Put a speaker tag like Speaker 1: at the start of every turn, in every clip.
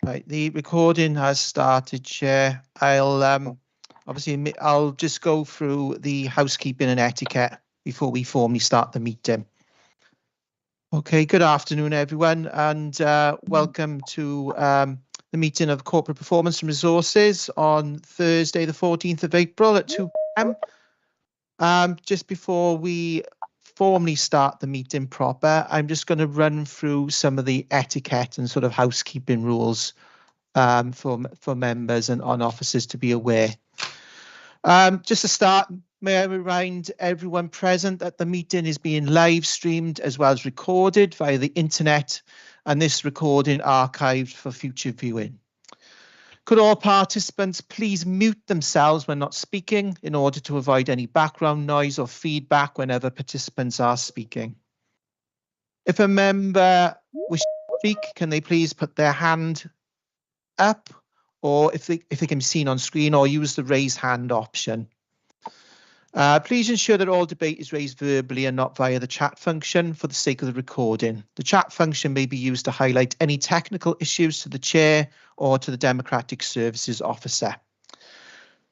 Speaker 1: Right, the recording has started, Chair. I'll just go through the housekeeping and etiquette before we formally start the meeting. Okay, good afternoon, everyone, and welcome to the meeting of Corporate Performance and Resources on Thursday, the 14th of April at 2 p.m. Just before we formally start the meeting proper, I'm just going to run through some of the etiquette and sort of housekeeping rules for members and on officers to be aware. Just to start, may I remind everyone present that the meeting is being live streamed as well as recorded via the internet, and this recording archived for future viewing. Could all participants please mute themselves when not speaking in order to avoid any background noise or feedback whenever participants are speaking? If a member wishes to speak, can they please put their hand up, or if they can be seen on screen, or use the raise hand option. Please ensure that all debate is raised verbally and not via the chat function for the sake of the recording. The chat function may be used to highlight any technical issues to the chair or to the Democratic Services Officer.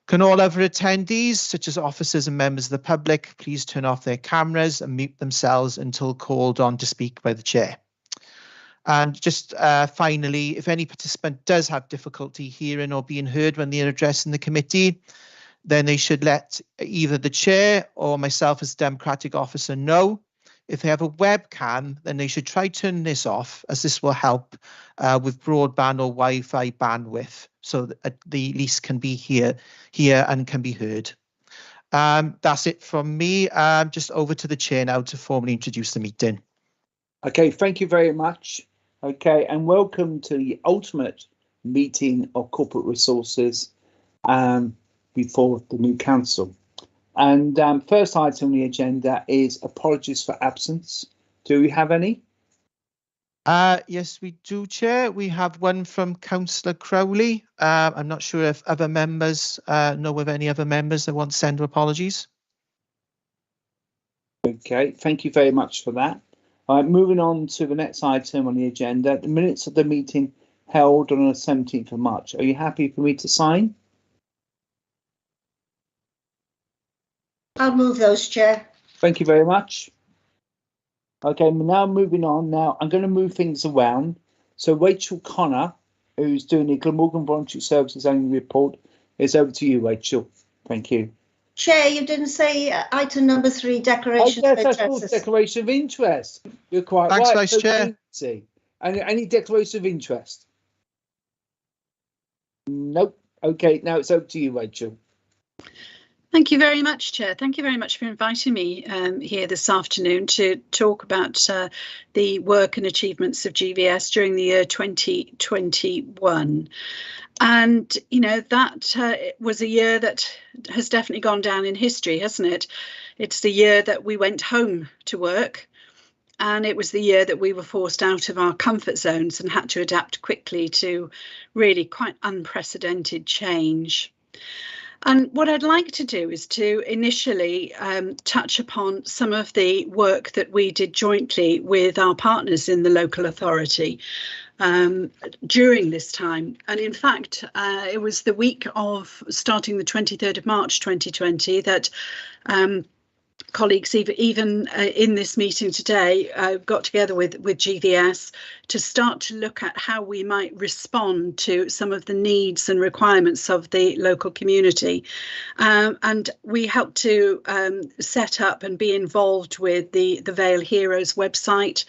Speaker 1: Can all other attendees, such as officers and members of the public, please turn off their cameras and mute themselves until called on to speak by the chair. And just finally, if any participant does have difficulty hearing or being heard when they're addressing the committee, then they should let either the chair or myself as Democratic Officer know. If they have a webcam, then they should try turning this off, as this will help with broadband or Wi-Fi bandwidth, so that the least can be here and can be heard. That's it from me. Just over to the chair now to formally introduce the meeting.
Speaker 2: Okay, thank you very much. Okay, and welcome to the ultimate meeting of corporate resources before the new council. And first item on the agenda is apologies for absence. Do we have any?
Speaker 1: Yes, we do, Chair. We have one from Councillor Crowley. I'm not sure if other members know of any other members that want to send apologies.
Speaker 2: Okay, thank you very much for that. Moving on to the next item on the agenda, the minutes of the meeting held on the 17th of March. Are you happy for me to sign?
Speaker 3: I'll move those, Chair.
Speaker 2: Thank you very much. Okay, now moving on. Now I'm going to move things around. So Rachel Connor, who's doing the Glamorgan Voluntary Services Annual Report, is over to you, Rachel. Thank you.
Speaker 3: Chair, you didn't say item number 3, declaration of
Speaker 2: That's
Speaker 3: interest.
Speaker 2: declaration of interest. You're quite
Speaker 1: Thanks,
Speaker 2: right.
Speaker 1: Vice Chair.
Speaker 2: See, any declaration of interest? Nope. Okay, now it's over to you, Rachel.
Speaker 4: Thank you very much, Chair. Thank you very much for inviting me here this afternoon to talk about the work and achievements of GVS during the year 2021. And, you know, that was a year that has definitely gone down in history, hasn't it? It's the year that we went home to work, and it was the year that we were forced out of our comfort zones and had to adapt quickly to really quite unprecedented change. And what I'd like to do is to initially touch upon some of the work that we did jointly with our partners in the local authority during this time. And in fact, it was the week of starting the 23rd of March 2020 that colleagues even in this meeting today got together with GVS to start to look at how we might respond to some of the needs and requirements of the local community. And we helped to set up and be involved with the Vale Heroes website,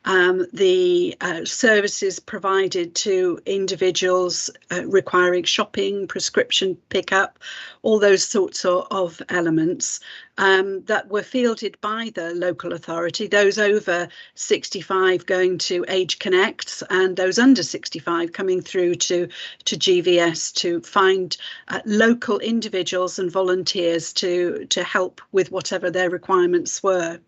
Speaker 4: the services provided to individuals requiring shopping, prescription pickup, all those sorts of elements that were fielded by the local authority, those over 65 going to Age Connects and those under 65 coming through to GVS to find local individuals and volunteers to help with whatever their requirements were.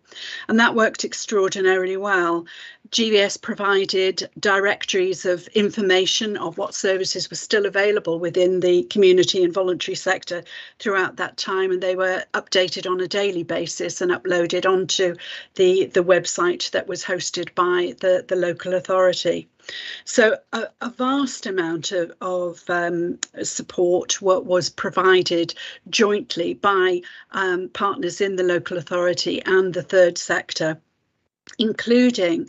Speaker 4: And that worked extraordinarily well. GVS provided directories of information of what services were still available within the community and voluntary sector throughout that time, and they were updated on a daily basis and uploaded onto the website that was hosted by the local authority. So a vast amount of support was provided jointly by partners in the local authority and the third sector, including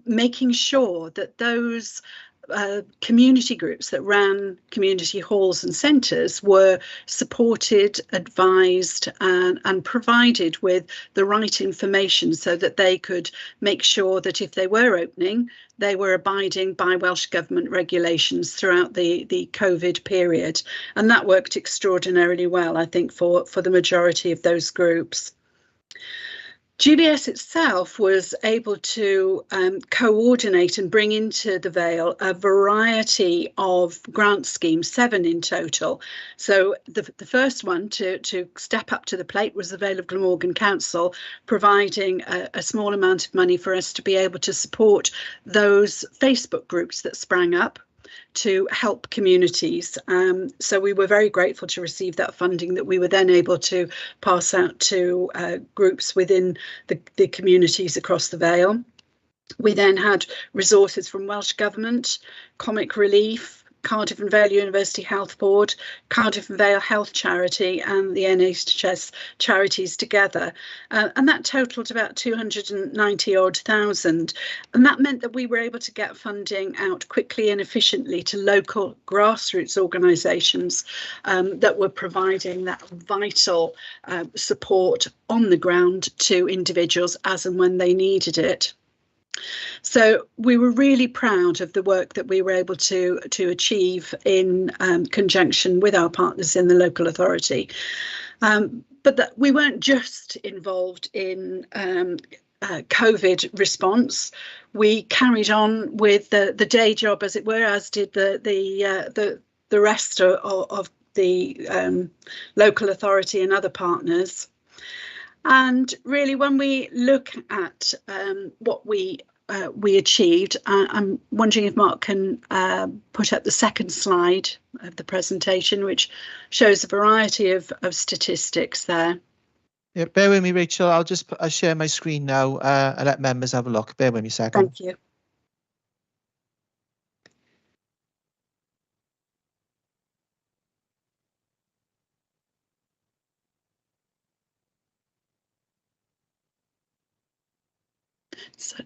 Speaker 4: making sure that those community groups that ran community halls and centres were supported, advised and provided with the right information so that they could make sure that if they were opening, they were abiding by Welsh Government regulations throughout the COVID period. And that worked extraordinarily well, I think, for the majority of those groups. GVS itself was able to coordinate and bring into the Vale a variety of grant schemes, 7 in total. So the first one to step up to the plate was the Vale of Glamorgan Council, providing a small amount of money for us to be able to support those Facebook groups that sprang up to help communities. So we were very grateful to receive that funding that we were then able to pass out to groups within the communities across the Vale. We then had resources from Welsh Government, Comic Relief, Cardiff and Vale University Health Board, Cardiff and Vale Health Charity and the NHS charities together. And that totalled about 290 odd thousand. And that meant that we were able to get funding out quickly and efficiently to local grassroots organisations that were providing that vital support on the ground to individuals as and when they needed it. So we were really proud of the work that we were able to achieve in conjunction with our partners in the local authority. But that we weren't just involved in COVID response. We carried on with the day job, as it were, as did the rest of the local authority and other partners. And really, when we look at what we achieved, I'm wondering if Mark can put up the second slide of the presentation, which shows a variety of statistics there.
Speaker 1: Yeah, bear with me, Rachel. I'll share my screen now and let members have a look. Bear with me a second.
Speaker 4: Thank you. So,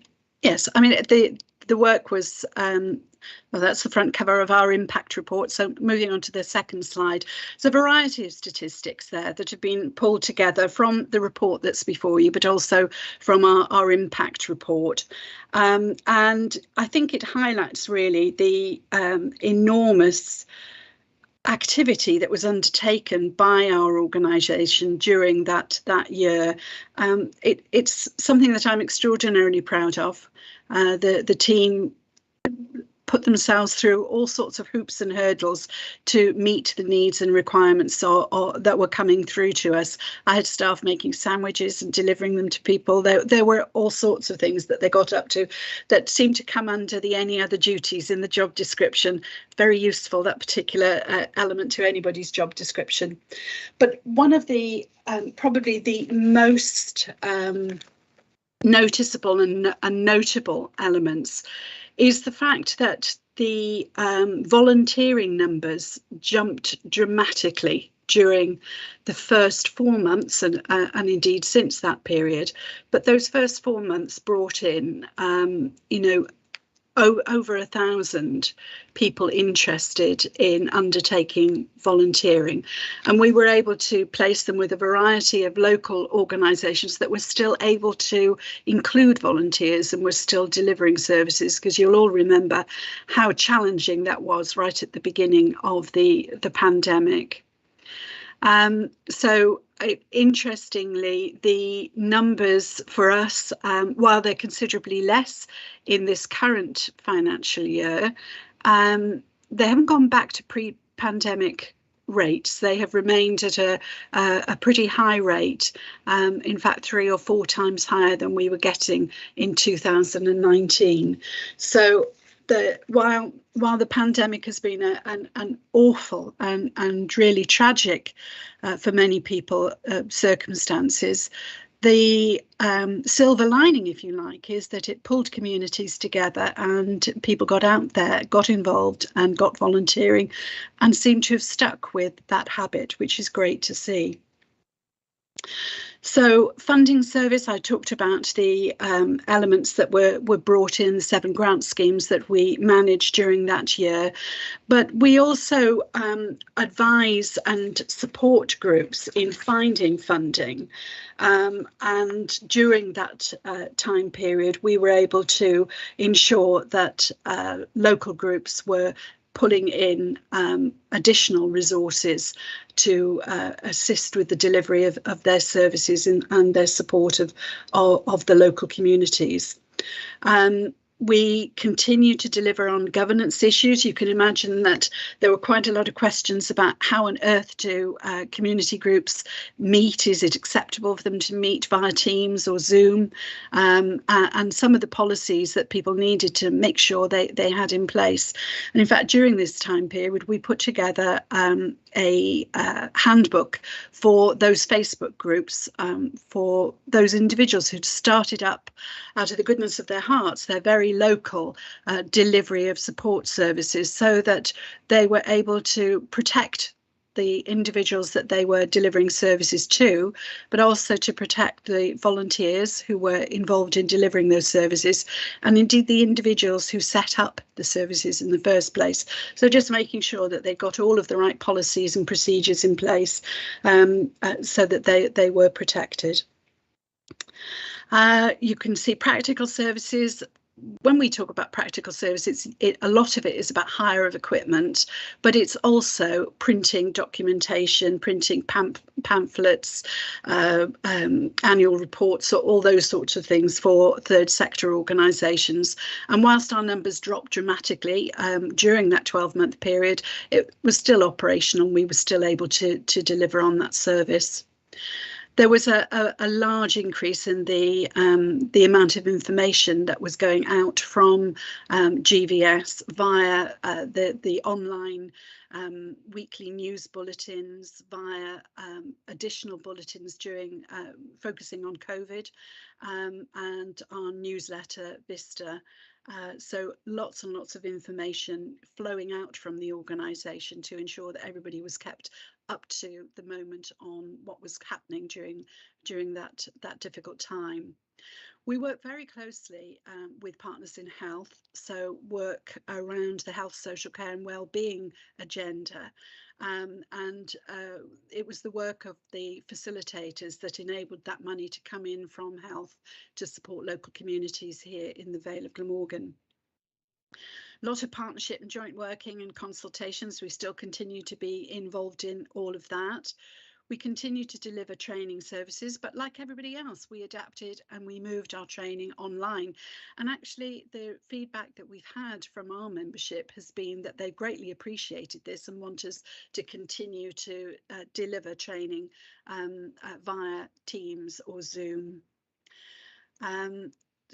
Speaker 4: yes, I mean, the work was, well, that's the front cover of our impact report. So moving on to the second slide, there's a variety of statistics there that have been pulled together from the report that's before you, but also from our impact report. And I think it highlights really the enormous activity that was undertaken by our organisation during that year. It's something that I'm extraordinarily proud of. The team put themselves through all sorts of hoops and hurdles to meet the needs and requirements that were coming through to us. I had staff making sandwiches and delivering them to people. There were all sorts of things that they got up to that seemed to come under the any other duties in the job description. Very useful, that particular element to anybody's job description. But one of the probably the most noticeable and notable elements is the fact that the volunteering numbers jumped dramatically during the first 4 months and indeed since that period. But those first 4 months brought in, over 1,000 people interested in undertaking volunteering, and we were able to place them with a variety of local organisations that were still able to include volunteers and were still delivering services, because you'll all remember how challenging that was right at the beginning of the pandemic. So interestingly, the numbers for us, while they're considerably less in this current financial year, they haven't gone back to pre-pandemic rates. They have remained at a pretty high rate, in fact 3 or 4 times higher than we were getting in 2019. So while the pandemic has been an awful and really tragic for many people circumstances, the silver lining, if you like, is that it pulled communities together and people got out there, got involved and got volunteering and seem to have stuck with that habit, which is great to see. So funding service, I talked about the elements that were brought in, the 7 grant schemes that we managed during that year. But we also advise and support groups in finding funding. And during that time period, we were able to ensure that local groups were pulling in additional resources to assist with the delivery of their services and their support of the local communities. We continue to deliver on governance issues. You can imagine that there were quite a lot of questions about how on earth do community groups meet? Is it acceptable for them to meet via Teams or Zoom? And some of the policies that people needed to make sure they had in place. And in fact, during this time period, we put together a handbook for those Facebook groups, for those individuals who'd started up out of the goodness of their hearts, their very local delivery of support services, so that they were able to protect the individuals that they were delivering services to, but also to protect the volunteers who were involved in delivering those services, and indeed the individuals who set up the services in the first place. So just making sure that they got all of the right policies and procedures in place so that they were protected. You can see practical services. When we talk about practical services, a lot of it is about hire of equipment, but it's also printing documentation, printing pamphlets, annual reports, all those sorts of things for third sector organisations. And whilst our numbers dropped dramatically during that 12-month period, it was still operational and we were still able to deliver on that service. There was a large increase in the amount of information that was going out from GVS via the online weekly news bulletins, via additional bulletins during focusing on COVID, and our newsletter Vista. So lots and lots of information flowing out from the organisation to ensure that everybody was kept up to the moment on what was happening during that difficult time. We work very closely with partners in health, so work around the health, social care and wellbeing agenda. And it was the work of the facilitators that enabled that money to come in from health to support local communities here in the Vale of Glamorgan. A lot of partnership and joint working and consultations. We still continue to be involved in all of that. We continue to deliver training services, but like everybody else, we adapted and we moved our training online. And actually, the feedback that we've had from our membership has been that they greatly appreciated this and want us to continue to deliver training via Teams or Zoom.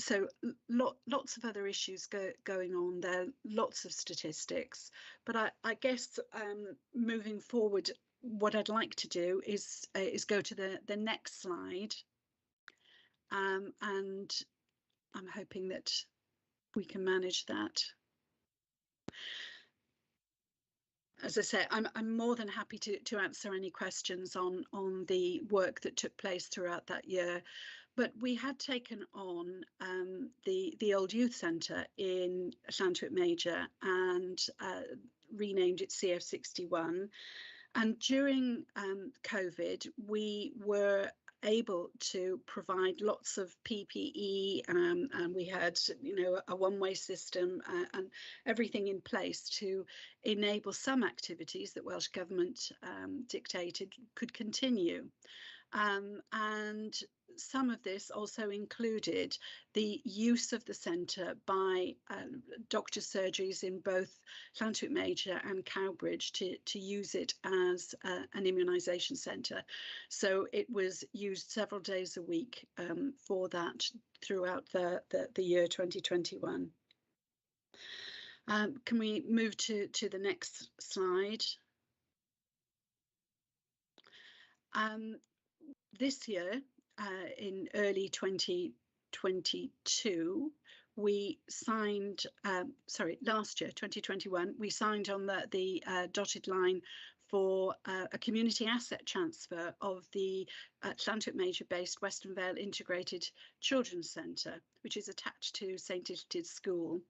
Speaker 4: So lots of other issues going on there, lots of statistics, but I guess moving forward, what I'd like to do is go to the next slide, and I'm hoping that we can manage that. As I say, I'm more than happy to answer any questions on the work that took place throughout that year. But we had taken on the old youth centre in Llantwit Major and renamed it CF61. And during COVID, we were able to provide lots of PPE, and we had, a one-way system and everything in place to enable some activities that Welsh Government dictated could continue. And some of this also included the use of the centre by doctor surgeries in both Llantwit Major and Cowbridge to use it as an immunisation centre. So it was used several days a week for that throughout the year 2021. Can we move to the next slide? This year, in early 2022, we signed, last year, 2021, we signed on the dotted line for a community asset transfer of the Llantwit Major-based Western Vale Integrated Children's Centre, which is attached to St Illtyd School.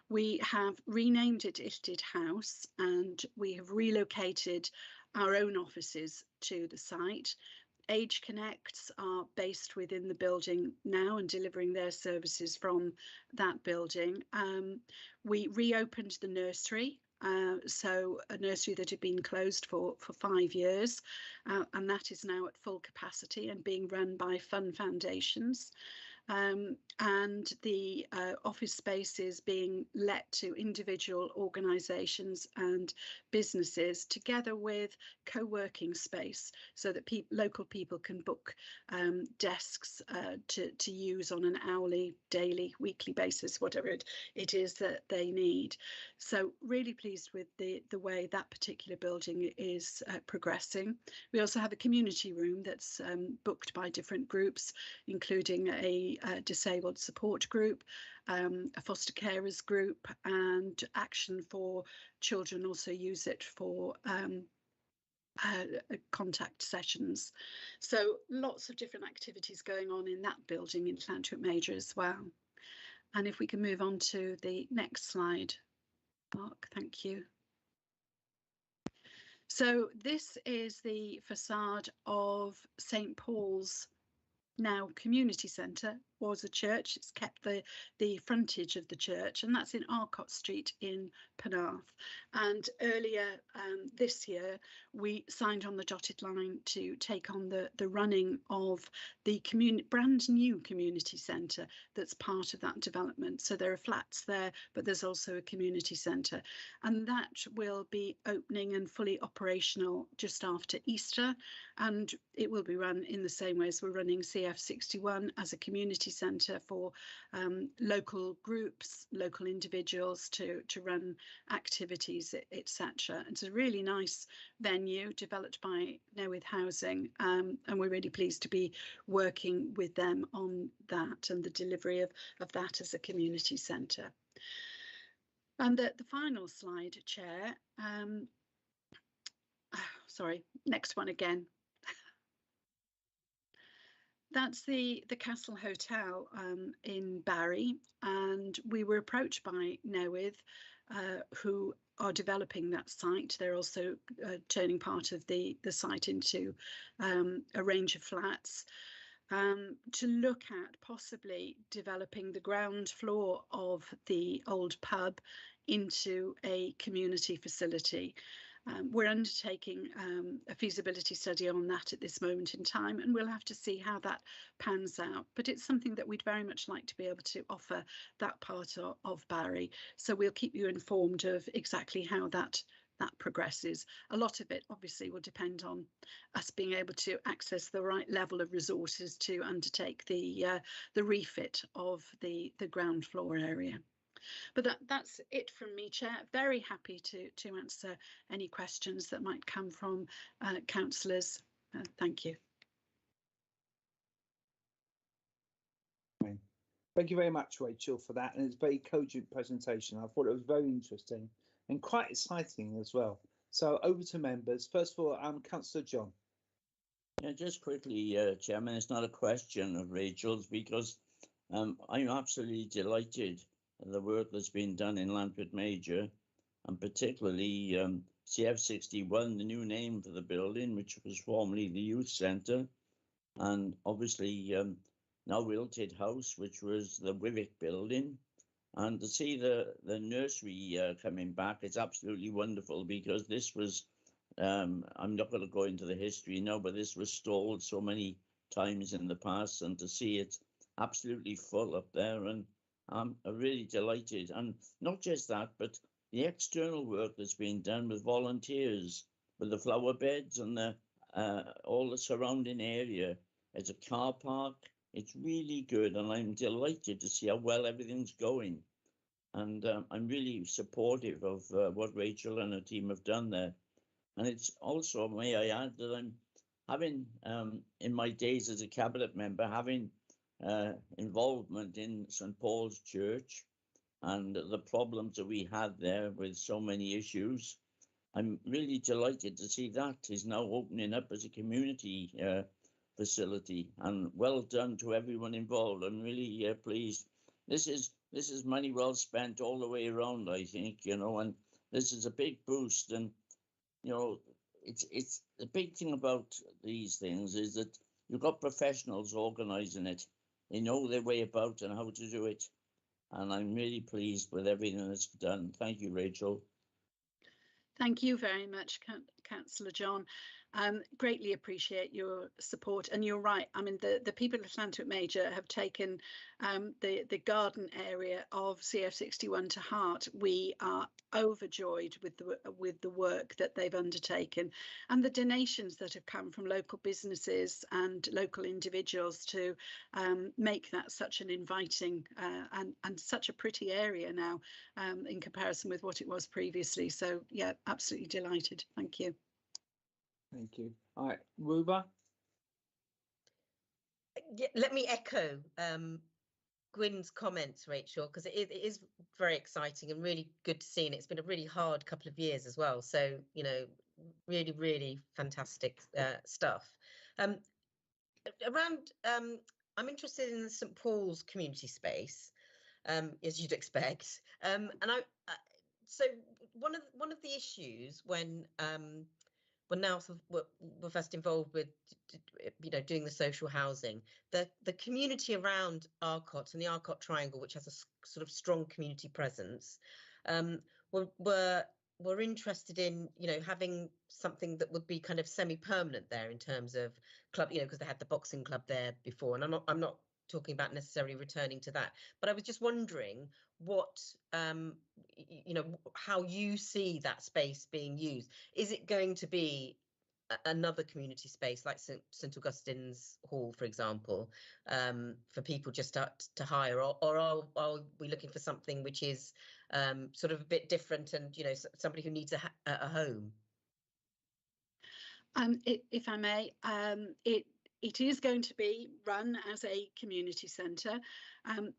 Speaker 4: We have renamed it Illtyd House, and we have relocated our own offices to the site. Age Connects are based within the building now and delivering their services from that building. We reopened the nursery, so a nursery that had been closed for 5 years, and that is now at full capacity and being run by Fun Foundations. And the office space is being let to individual organisations and businesses, together with co-working space, so that local people can book desks to use on an hourly, daily, weekly basis, whatever it is that they need. So really pleased with the way that particular building is progressing. We also have a community room that's booked by different groups, including a disabled support group, a foster carers group, and Action for Children also use it for contact sessions. So lots of different activities going on in that building in Llantwit Major as well. And if we can move on to the next slide, Mark, thank you. So this is the facade of St Paul's, now community centre. Was a church. It's kept the frontage of the church, and that's in Arcot Street in Penarth. And earlier this year, we signed on the dotted line to take on the running of the brand new community centre that's part of that development. So there are flats there, but there's also a community centre, and that will be opening and fully operational just after Easter. And it will be run in the same way as we're running CF61 as a community centre for local groups, local individuals to run activities, etc. It's a really nice venue developed by Newydd Housing, and we're really pleased to be working with them on that and the delivery of that as a community centre. And the final slide, Chair. Sorry, next one again. That's the Castle Hotel in Barry, and we were approached by Newydd, who are developing that site. They're also turning part of the site into a range of flats, to look at possibly developing the ground floor of the old pub into a community facility. We're undertaking a feasibility study on that at this moment in time, and we'll have to see how that pans out. But it's something that we'd very much like to be able to offer that part of Barry. So we'll keep you informed of exactly how that progresses. A lot of it obviously will depend on us being able to access the right level of resources to undertake the refit of the ground floor area. But that's it from me, Chair. Very happy to answer any questions that might come from councillors. Thank you.
Speaker 2: Thank you very much, Rachel, for that. And it's a very cogent presentation. I thought it was very interesting and quite exciting as well. So over to members. First of all, Councillor John.
Speaker 5: Yeah, just quickly, Chairman, it's not a question of Rachel's, because I'm absolutely delighted at the work that's been done in Llantwit Major, and particularly CF61, the new name for the building, which was formerly the youth centre, and obviously now Illtyd House, which was the Wivic building. And to see the nursery coming back, it's absolutely wonderful, because this was I'm not going to go into the history now, but this was stalled so many times in the past, and to see it absolutely full up there, and I'm really delighted. And not just that, but the external work that's been done with volunteers, with the flower beds and the all the surrounding area. It's a car park. It's really good, and I'm delighted to see how well everything's going. And I'm really supportive of what Rachel and her team have done there. And it's also, may I add, that I'm having, in my days as a cabinet member, having involvement in St Paul's Church and the problems that we had there with so many issues. I'm really delighted to see that is now opening up as a community facility, and well done to everyone involved. I'm really pleased. This is money well spent all the way around, I think, you know, and this is a big boost. And you know, it's the big thing about these things is that you've got professionals organising it. They know their way about and how to do it. And I'm really pleased with everything that's done. Thank you, Rachel.
Speaker 4: Thank you very much, Councillor John. Greatly appreciate your support. And you're right. I mean, the people of Llantwit Major have taken the garden area of CF61 to heart. We are overjoyed with the work that they've undertaken, and the donations that have come from local businesses and local individuals to make that such an inviting and such a pretty area now in comparison with what it was previously. So yeah, absolutely delighted. Thank you.
Speaker 2: Thank you. All right, Ruba.
Speaker 6: Yeah, let me echo Gwyn's comments, Rachel, because it is very exciting and really good to see. And it's been a really hard couple of years as well. So, you know, really, really fantastic stuff. I'm interested in the St Paul's community space, as you'd expect. So one of the issues when now we're first involved with, you know, doing the social housing, the community around Arcot and the Arcot Triangle, which has a sort of strong community presence, we're interested in, you know, having something that would be kind of semi-permanent there in terms of club, you know, because they had the boxing club there before, and I'm not talking about necessarily returning to that, but I was just wondering what you know, how you see that space being used. Is it going to be another community space like St Augustine's Hall, for example, for people just to hire, or are we looking for something which is sort of a bit different and, you know, somebody who needs a home?
Speaker 4: If I may, it is going to be run as a community centre.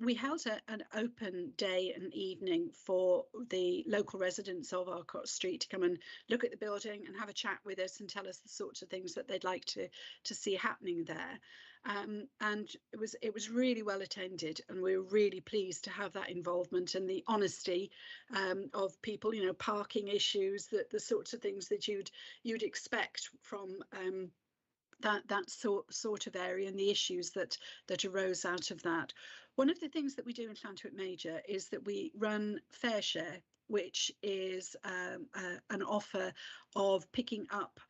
Speaker 4: We held an open day and evening for the local residents of Arcot Street to come and look at the building and have a chat with us and tell us the sorts of things that they'd like to see happening there. And it was really well attended, and we were really pleased to have that involvement and the honesty of people, you know, parking issues, the sorts of things that you'd expect from that sort of area, and the issues that arose out of that. One of the things that we do in Llantwit Major is that we run Fair Share, which is an offer of picking up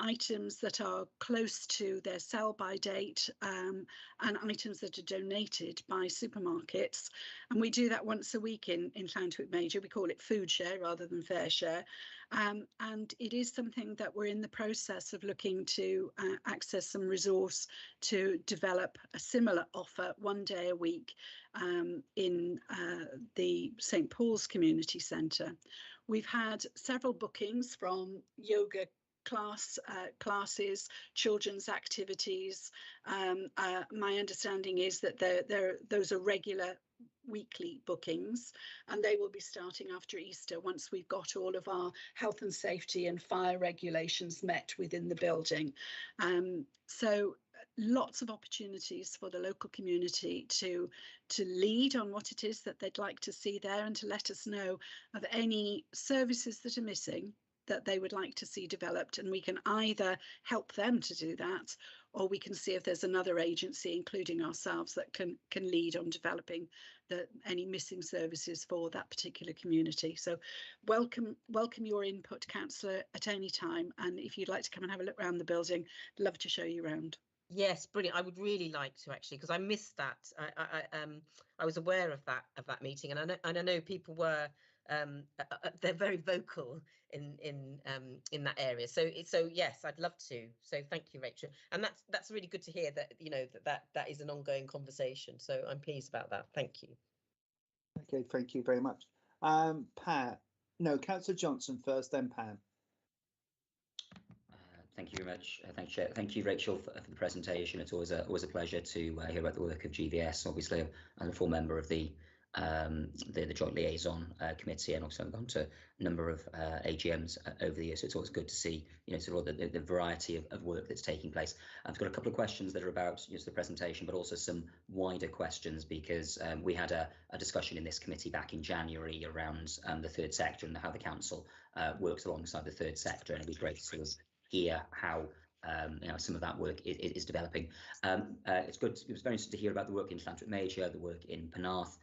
Speaker 4: items that are close to their sell-by date and items that are donated by supermarkets. And we do that once a week in Llantwit Major. We call it Food Share rather than Fair Share. And it is something that we're in the process of looking to access some resource to develop a similar offer one day a week in the St Paul's Community Centre. We've had several bookings from yoga classes, children's activities. My understanding is that those are regular weekly bookings, and they will be starting after Easter once we've got all of our health and safety and fire regulations met within the building. So lots of opportunities for the local community to lead on what it is that they'd like to see there, and to let us know of any services that are missing that they would like to see developed, and we can either help them to do that, or we can see if there's another agency, including ourselves, that can lead on developing any missing services for that particular community. So welcome your input, Councillor, at any time, and if you'd like to come and have a look around the building, love to show you around. Yes, brilliant. I would really like to, actually, because I missed that. I was aware of that meeting, and I know people were they're very vocal in that area. So yes, I'd love to. So thank you, Rachel. And that's really good to hear that, you know, that is an ongoing conversation. So I'm pleased about that. Thank you.
Speaker 2: Okay, thank you very much. Pat, no, Councillor Johnson first, then Pam.
Speaker 7: Thank you very much. Thank you, thank you, Rachel, for the presentation. It's always a pleasure to hear about the work of GVS. Obviously, I'm a full member of the Joint Liaison Committee, and also I've gone to a number of AGMs over the years. So it's always good to see, you know, sort of the variety of work that's taking place. I've got a couple of questions that are about just the presentation, but also some wider questions, because we had a discussion in this committee back in January around the third sector and how the council works alongside the third sector, and it'd be great to sort of hear how you know, some of that work is developing. It was very interesting to hear about the work in Llantwit Major, the work in Penarth.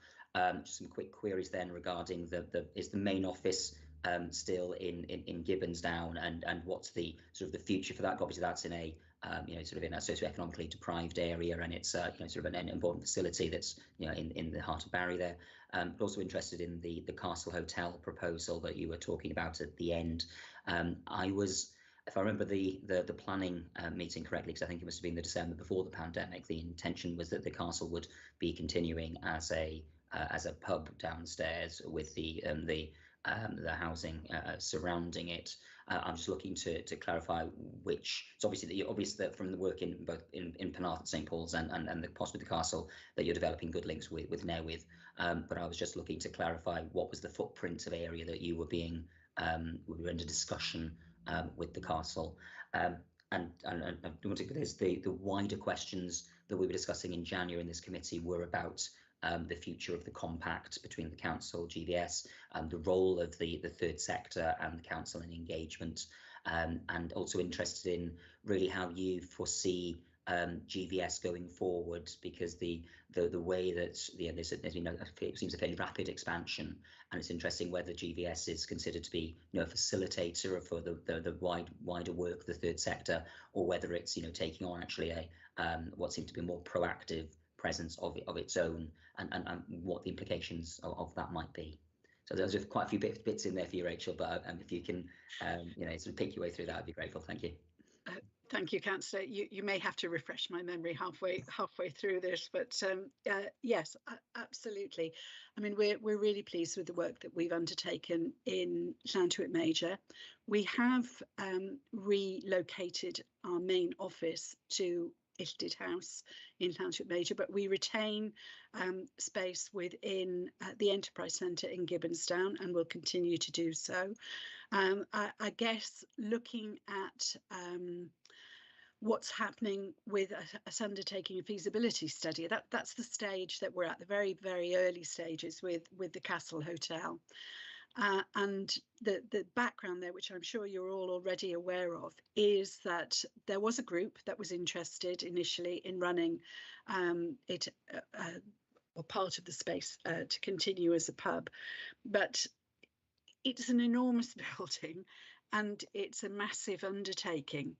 Speaker 7: Just some quick queries then regarding is the main office still in Gibbonsdown, and what's the sort of the future for that? Obviously, that's in a you know, sort of in a socioeconomically deprived area, and it's you know, sort of an important facility that's, you know, in the heart of Barry there. But also interested in the Castle Hotel proposal that you were talking about at the end. If I remember the planning meeting correctly, because I think it must have been the December before the pandemic, the intention was that the castle would be continuing as a pub downstairs with the housing surrounding it. I'm just looking to clarify which. It's obvious that from the work in both in Penarth at St Paul's and possibly the castle, that you're developing good links with Newydd. But I was just looking to clarify what was the footprint of area that you were we were under discussion with the castle. And I want to there's the wider questions that we were discussing in January in this committee were about the future of the compact between the council, GVS, and the role of the third sector and the council in engagement, and also interested in really how you foresee GVS going forward, because the way that there's been it seems a fairly rapid expansion, and it's interesting whether GVS is considered to be, you know, a facilitator for the wider work of the third sector, or whether it's, you know, taking on actually a what seems to be a more proactive presence of its own, and what the implications of that might be. So there's quite a few bits in there for you, Rachel, but if you can you know, sort of pick your way through that, I'd be grateful. Thank you.
Speaker 4: Thank you, Councillor. You may have to refresh my memory halfway through this, but yes, absolutely. I mean, we're really pleased with the work that we've undertaken in Llantwit Major. We have relocated our main office to Illtyd House in Llantwit Major, but we retain space within the Enterprise Centre in Gibbonsdown, and will continue to do so. I guess looking at what's happening with us undertaking a feasibility study, that's the stage that we're at, the very, very early stages with the Castle Hotel. And the background there, which I'm sure you're all already aware of, is that there was a group that was interested initially in running it, or part of the space to continue as a pub, but it's an enormous building and it's a massive undertaking,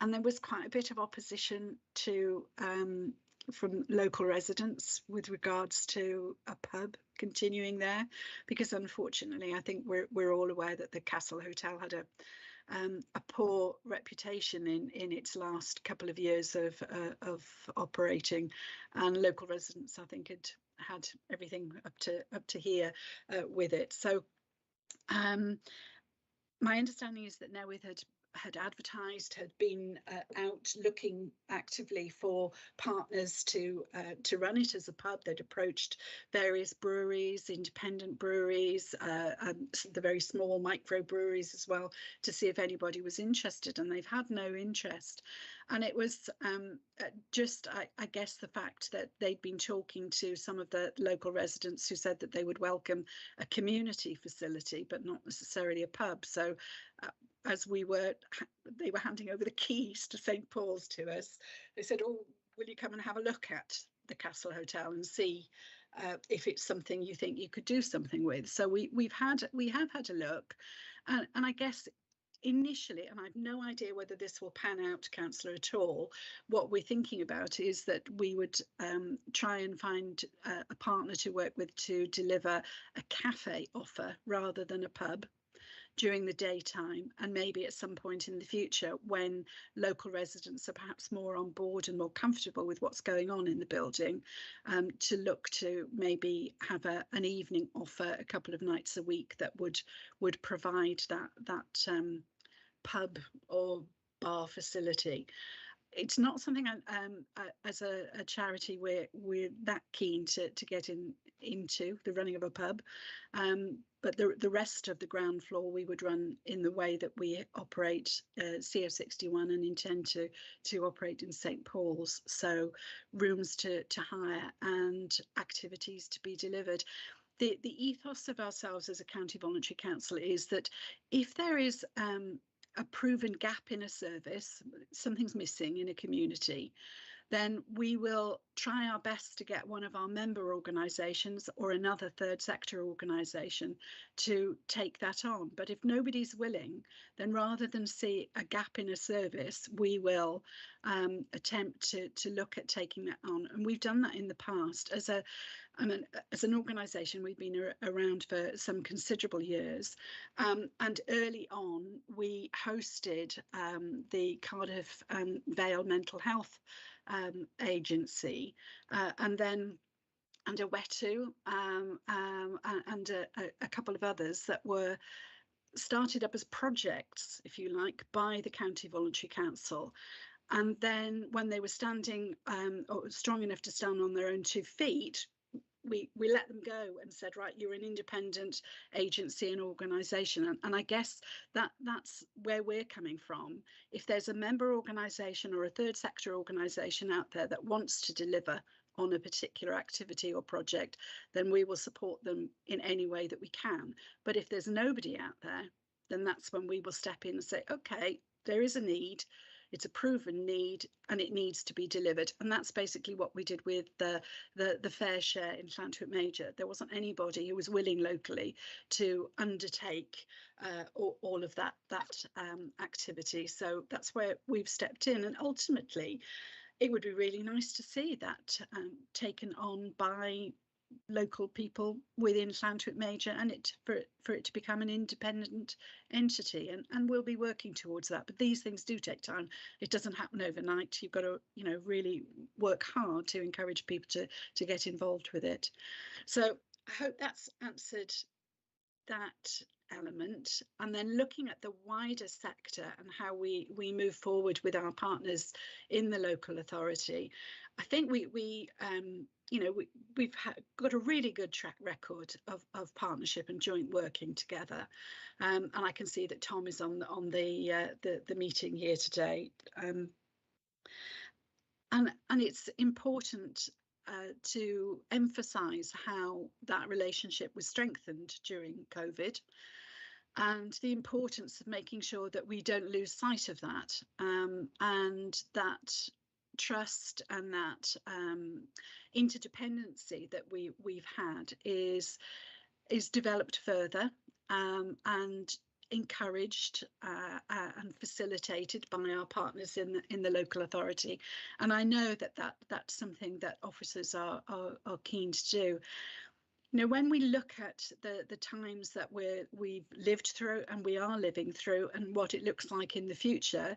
Speaker 4: and there was quite a bit of opposition to from local residents with regards to a pub continuing there, because unfortunately I think we're all aware that the Castle Hotel had a poor reputation in its last couple of years of operating, and local residents I think had everything up to here with it. So my understanding is that Newydd had advertised, had been out looking actively for partners to run it as a pub. They'd approached various breweries, independent breweries, the very small micro breweries as well, to see if anybody was interested, and they've had no interest. And it was just, I guess, the fact that they'd been talking to some of the local residents who said that they would welcome a community facility, but not necessarily a pub. So as they were handing over the keys to St Paul's to us, they said, "Oh, will you come and have a look at the Castle Hotel and see if it's something you think you could do something with?" So we have had a look, and I guess initially, and I've no idea whether this will pan out, Councillor, at all, what we're thinking about is that we would try and find a partner to work with to deliver a cafe offer rather than a pub during the daytime, and maybe at some point in the future when local residents are perhaps more on board and more comfortable with what's going on in the building, to look to maybe have an evening offer a couple of nights a week that would provide that pub or bar facility. It's not something as a charity we're that keen to get into the running of a pub, but the rest of the ground floor we would run in the way that we operate CO61 and intend to operate in St Paul's. So rooms to hire and activities to be delivered. The ethos of ourselves as a county voluntary council is that if there is a proven gap in a service, something's missing in a community, then we will try our best to get one of our member organisations or another third sector organisation to take that on. But if nobody's willing, then rather than see a gap in a service, we will attempt to look at taking that on. And we've done that in the past. As an organisation, we've been around for some considerable years. And early on, we hosted the Cardiff Vale Mental Health Agency, and then a Wetu, and a couple of others that were started up as projects, if you like, by the County Voluntary Council. And then when they were standing or strong enough to stand on their own 2 feet, we let them go and said, right, you're an independent agency and organisation. And I guess that's where we're coming from. If there's a member organisation or a third sector organisation out there that wants to deliver on a particular activity or project, then we will support them in any way that we can. But if there's nobody out there, then that's when we will step in and say, OK, there is a need. It's a proven need and it needs to be delivered. And that's basically what we did with the fair share in Llantwit Major. There wasn't anybody who was willing locally to undertake all of that activity. So that's where we've stepped in. And ultimately, it would be really nice to see that taken on by local people within Llantwit Major, and for it to become an independent entity, and we'll be working towards that. But these things do take time. It doesn't happen overnight. You've got to, really work hard to encourage people to get involved with it. So I hope that's answered that element. And then looking at the wider sector and how we move forward with our partners in the local authority, I think we've got a really good track record of partnership and joint working together, and I can see that Tom is on the meeting here today, and it's important to emphasise how that relationship was strengthened during COVID, and the importance of making sure that we don't lose sight of that, and that trust and that interdependency that we've had is developed further, and encouraged and facilitated by our partners in the local authority. And I know that's something that officers are keen to do. When we look at the times that we've lived through and we are living through and what it looks like in the future,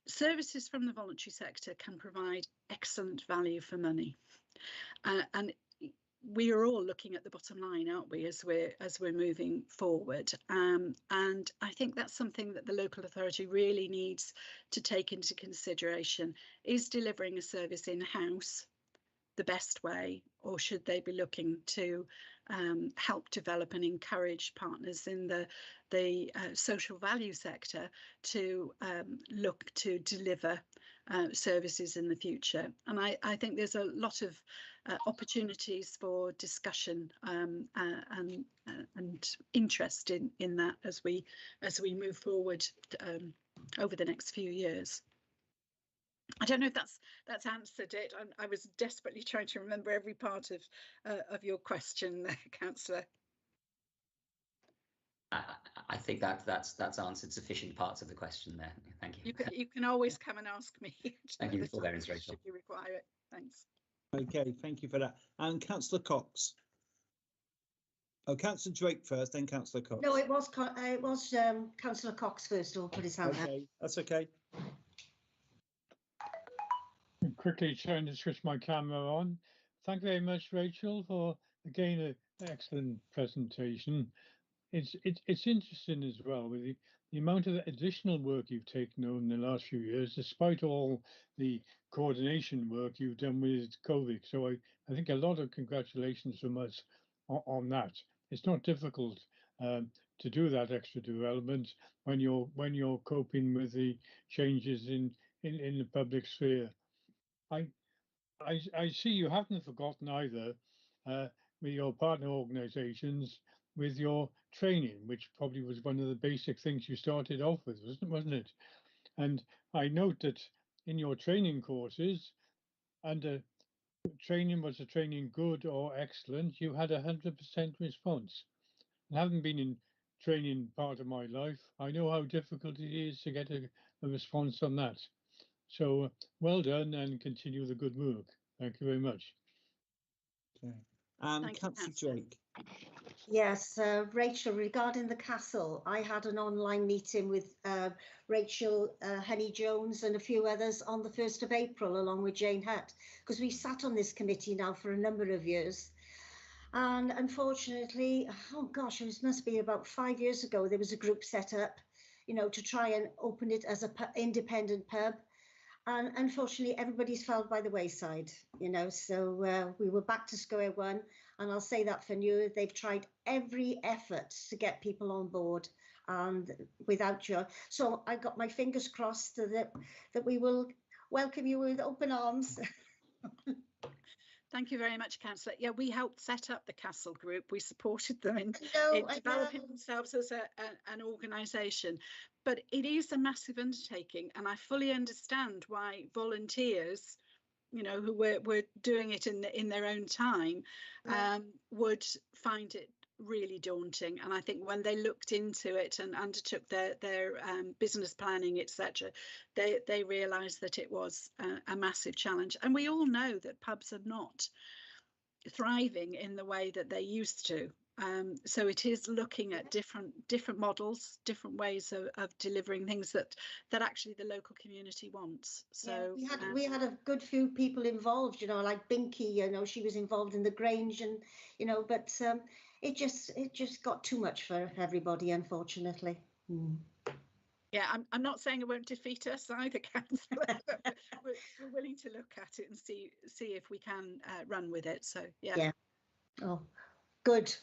Speaker 4: services from the voluntary sector can provide excellent value for money, and we are all looking at the bottom line, aren't we, as we're moving forward, and I think that's something that the local authority really needs to take into consideration. Is delivering a service in-house the best way, or should they be looking to help develop and encourage partners in the social value sector to look to deliver services in the future. And I think there's a lot of opportunities for discussion and interest in that as we move forward over the next few years. I don't know if that's answered it. I was desperately trying to remember every part of your question there, Councillor.
Speaker 7: I think that's answered sufficient parts of the question there. Thank you.
Speaker 4: You can always come and ask me.
Speaker 7: Thank you for forbearance, Rachel.
Speaker 4: Should you require it? Thanks.
Speaker 2: Okay, thank you for that. And Councillor Cox. Oh, Councillor Drake first, then Councillor Cox.
Speaker 3: No, it was Councillor Cox first who put his hand up.
Speaker 2: Okay, that's okay.
Speaker 8: Quickly trying to switch my camera on. Thank you very much, Rachel, for again an excellent presentation. It's interesting as well with the amount of additional work you've taken on in the last few years, despite all the coordination work you've done with COVID. So I think a lot of congratulations from us on that. It's not difficult to do that extra development when you're coping with the changes in the public sphere. I see you haven't forgotten either with your partner organisations with your training, which probably was one of the basic things you started off with, wasn't it? And I note that in your training courses, under training was a training good or excellent, you had 100% response. And having been in training part of my life, I know how difficult it is to get a response on that. So well done and continue the good work. Thank you very much.
Speaker 2: Okay. Councillor Drake.
Speaker 3: Yes, Rachel, regarding the castle, I had an online meeting with Rachel Honey-Jones and a few others on the 1st of April, along with Jane Hutt, because we've sat on this committee now for a number of years. And unfortunately, oh gosh, it must be about 5 years ago, there was a group set up, to try and open it as an independent pub. And unfortunately, everybody's fell by the wayside, so we were back to square one. And I'll say that for New, they've tried every effort to get people on board and without you. So I got my fingers crossed that we will welcome you with open arms.
Speaker 4: Thank you very much, Councillor. Yeah, we helped set up the Castle Group. We supported them in developing themselves as an organisation. But it is a massive undertaking, and I fully understand why volunteers, who were doing it in their own time, would find it really daunting. And I think when they looked into it and undertook their business planning, etc., they realised that it was a massive challenge. And we all know that pubs are not thriving in the way that they used to. So it is looking at different models, different ways of delivering things that actually the local community wants. So
Speaker 3: yeah, we had a good few people involved, like Binky, she was involved in the Grange, and but it just got too much for everybody, unfortunately.
Speaker 4: Yeah, I'm not saying it won't defeat us either, Councillor. We're willing to look at it and see if we can run with it. So yeah.
Speaker 3: Oh, good.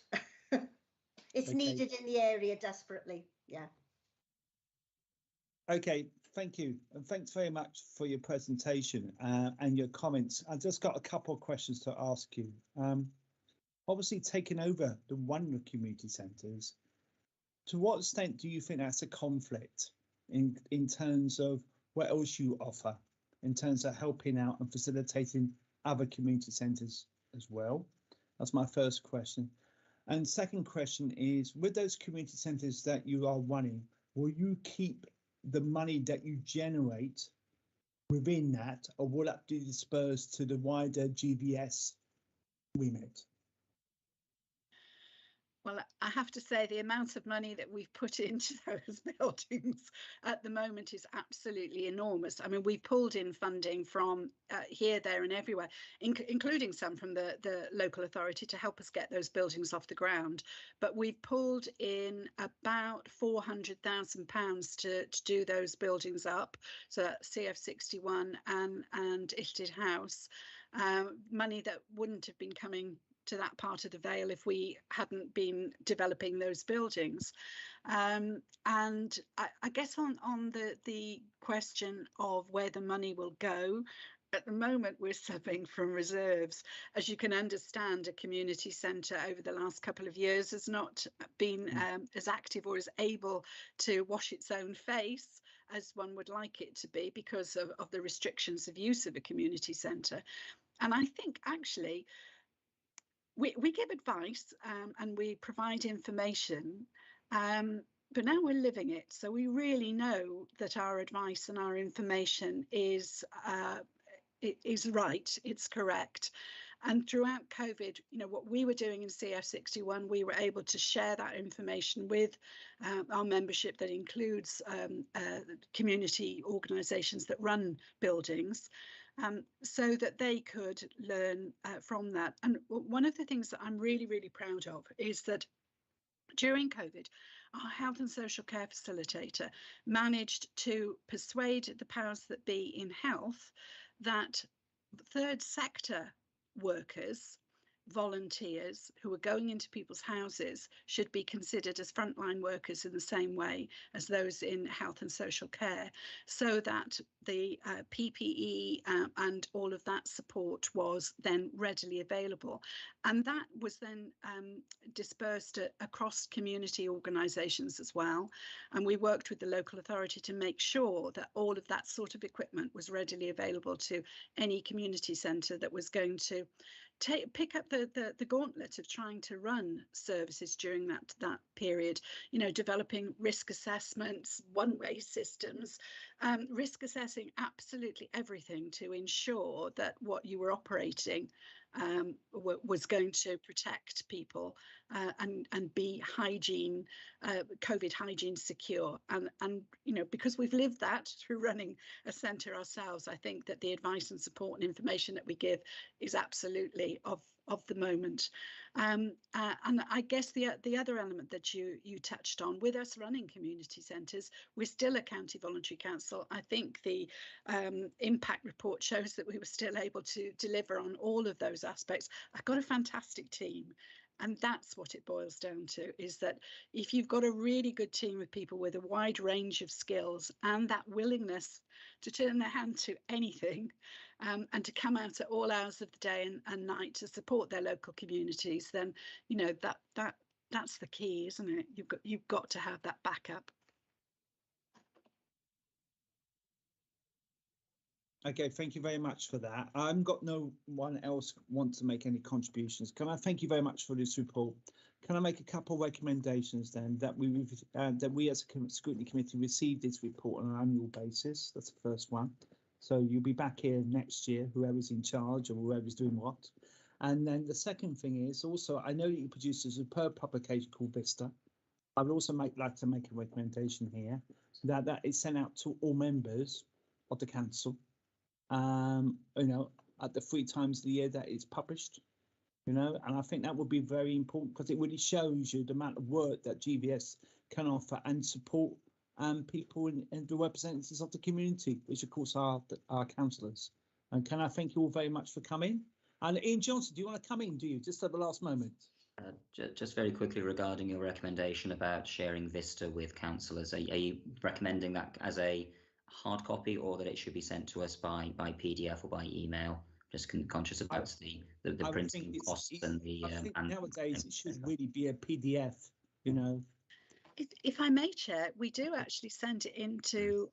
Speaker 3: It's needed in the area desperately. Yeah.
Speaker 2: Okay, thank you. And thanks very much for your presentation and your comments. I've just got a couple of questions to ask you. Obviously, taking over the Wonder community centres, to what extent do you think that's a conflict in terms of what else you offer, in terms of helping out and facilitating other community centres as well? That's my first question. And second question is, with those community centres that you are running, will you keep the money that you generate within that, or will that be dispersed to the wider GVS remit?
Speaker 4: Well, I have to say the amount of money that we've put into those buildings at the moment is absolutely enormous. I mean, we've pulled in funding from here, there and everywhere, including some from the local authority to help us get those buildings off the ground. But we've pulled in about £400,000 to do those buildings up. So that's CF61 and Ishted House, money that wouldn't have been coming to that part of the Vale if we hadn't been developing those buildings. And I guess on the question of where the money will go, at the moment, we're subbing from reserves. As you can understand, a community centre over the last couple of years has not been as active or as able to wash its own face as one would like it to be because of the restrictions of use of a community centre. And I think actually we give advice and we provide information, but now we're living it. So we really know that our advice and our information is right, it's correct. And throughout COVID, you know, what we were doing in CF61, we were able to share that information with our membership that includes community organisations that run buildings, so that they could learn from that. And one of the things that I'm really, really proud of is that during COVID, our health and social care facilitator managed to persuade the powers that be in health that third sector workers, volunteers who are going into people's houses should be considered as frontline workers in the same way as those in health and social care, so that the PPE and all of that support was then readily available. And that was then dispersed across community organisations as well. And we worked with the local authority to make sure that all of that sort of equipment was readily available to any community centre that was going to pick up the gauntlet of trying to run services during that period, you know, developing risk assessments, one-way systems, risk assessing absolutely everything to ensure that what you were operating was going to protect people and be hygiene, COVID hygiene secure. And you know, because we've lived that through running a centre ourselves, I think that the advice and support and information that we give is absolutely of the moment. And I guess the other element that you touched on, with us running community centres, we're still a county voluntary council. I think the impact report shows that we were still able to deliver on all of those aspects. I've got a fantastic team. And that's what it boils down to, is that if you've got a really good team of people with a wide range of skills and that willingness to turn their hand to anything, and to come out at all hours of the day and night to support their local communities, then, you know, that's the key, isn't it? You've got to have that backup.
Speaker 2: Okay, thank you very much for that. I've got no one else want to make any contributions. Can I thank you very much for this report? Can I make a couple of recommendations then that we as a scrutiny committee receive this report on an annual basis? That's the first one. So you'll be back here next year, whoever's in charge or whoever's doing what. And then the second thing is also, I know that you produce a superb publication called Vista. I would also like to make a recommendation here that is sent out to all members of the council. You know, at the 3 times of the year that it's published, you know, and I think that would be very important because it really shows you the amount of work that GVS can offer and support people and the representatives of the community, which of course are our councillors. And can I thank you all very much for coming? And Ian Johnson, do you want to come in, do you, just at the last moment?
Speaker 7: Just very quickly regarding your recommendation about sharing Vista with councillors, are you recommending that as a hard copy or that it should be sent to us by PDF or by email? Just conscious about the printing costs and the.
Speaker 2: I think nowadays it should really be a PDF, you know.
Speaker 4: If I may, Chair, we do actually send it into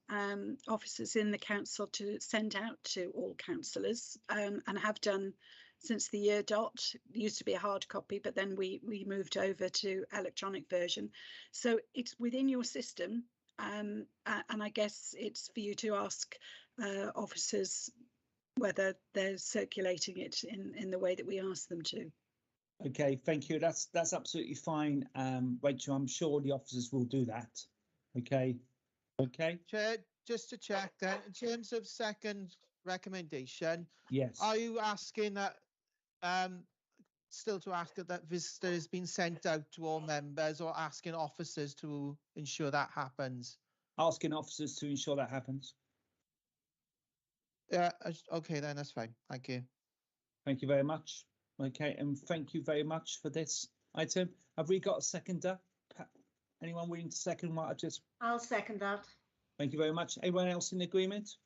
Speaker 4: officers in the council to send out to all councillors, and have done since the year dot. It used to be a hard copy, but then we moved over to electronic version. So it's within your system. And I guess it's for you to ask officers whether they're circulating it in the way that we ask them to.
Speaker 2: Okay, thank you. That's absolutely fine, Rachel. I'm sure the officers will do that. Okay.
Speaker 1: Chair, just to check then, in terms of second recommendation,
Speaker 2: yes,
Speaker 1: are you asking that still to ask that Vista has been sent out to all members, or asking officers to ensure that happens?
Speaker 2: Asking officers to ensure that happens.
Speaker 1: Yeah, okay then, that's fine. Thank you.
Speaker 2: Thank you very much. Okay, and thank you very much for this item. Have we got a seconder? Anyone willing to second what I just?
Speaker 3: I'll second that.
Speaker 2: Thank you very much. Anyone else in agreement?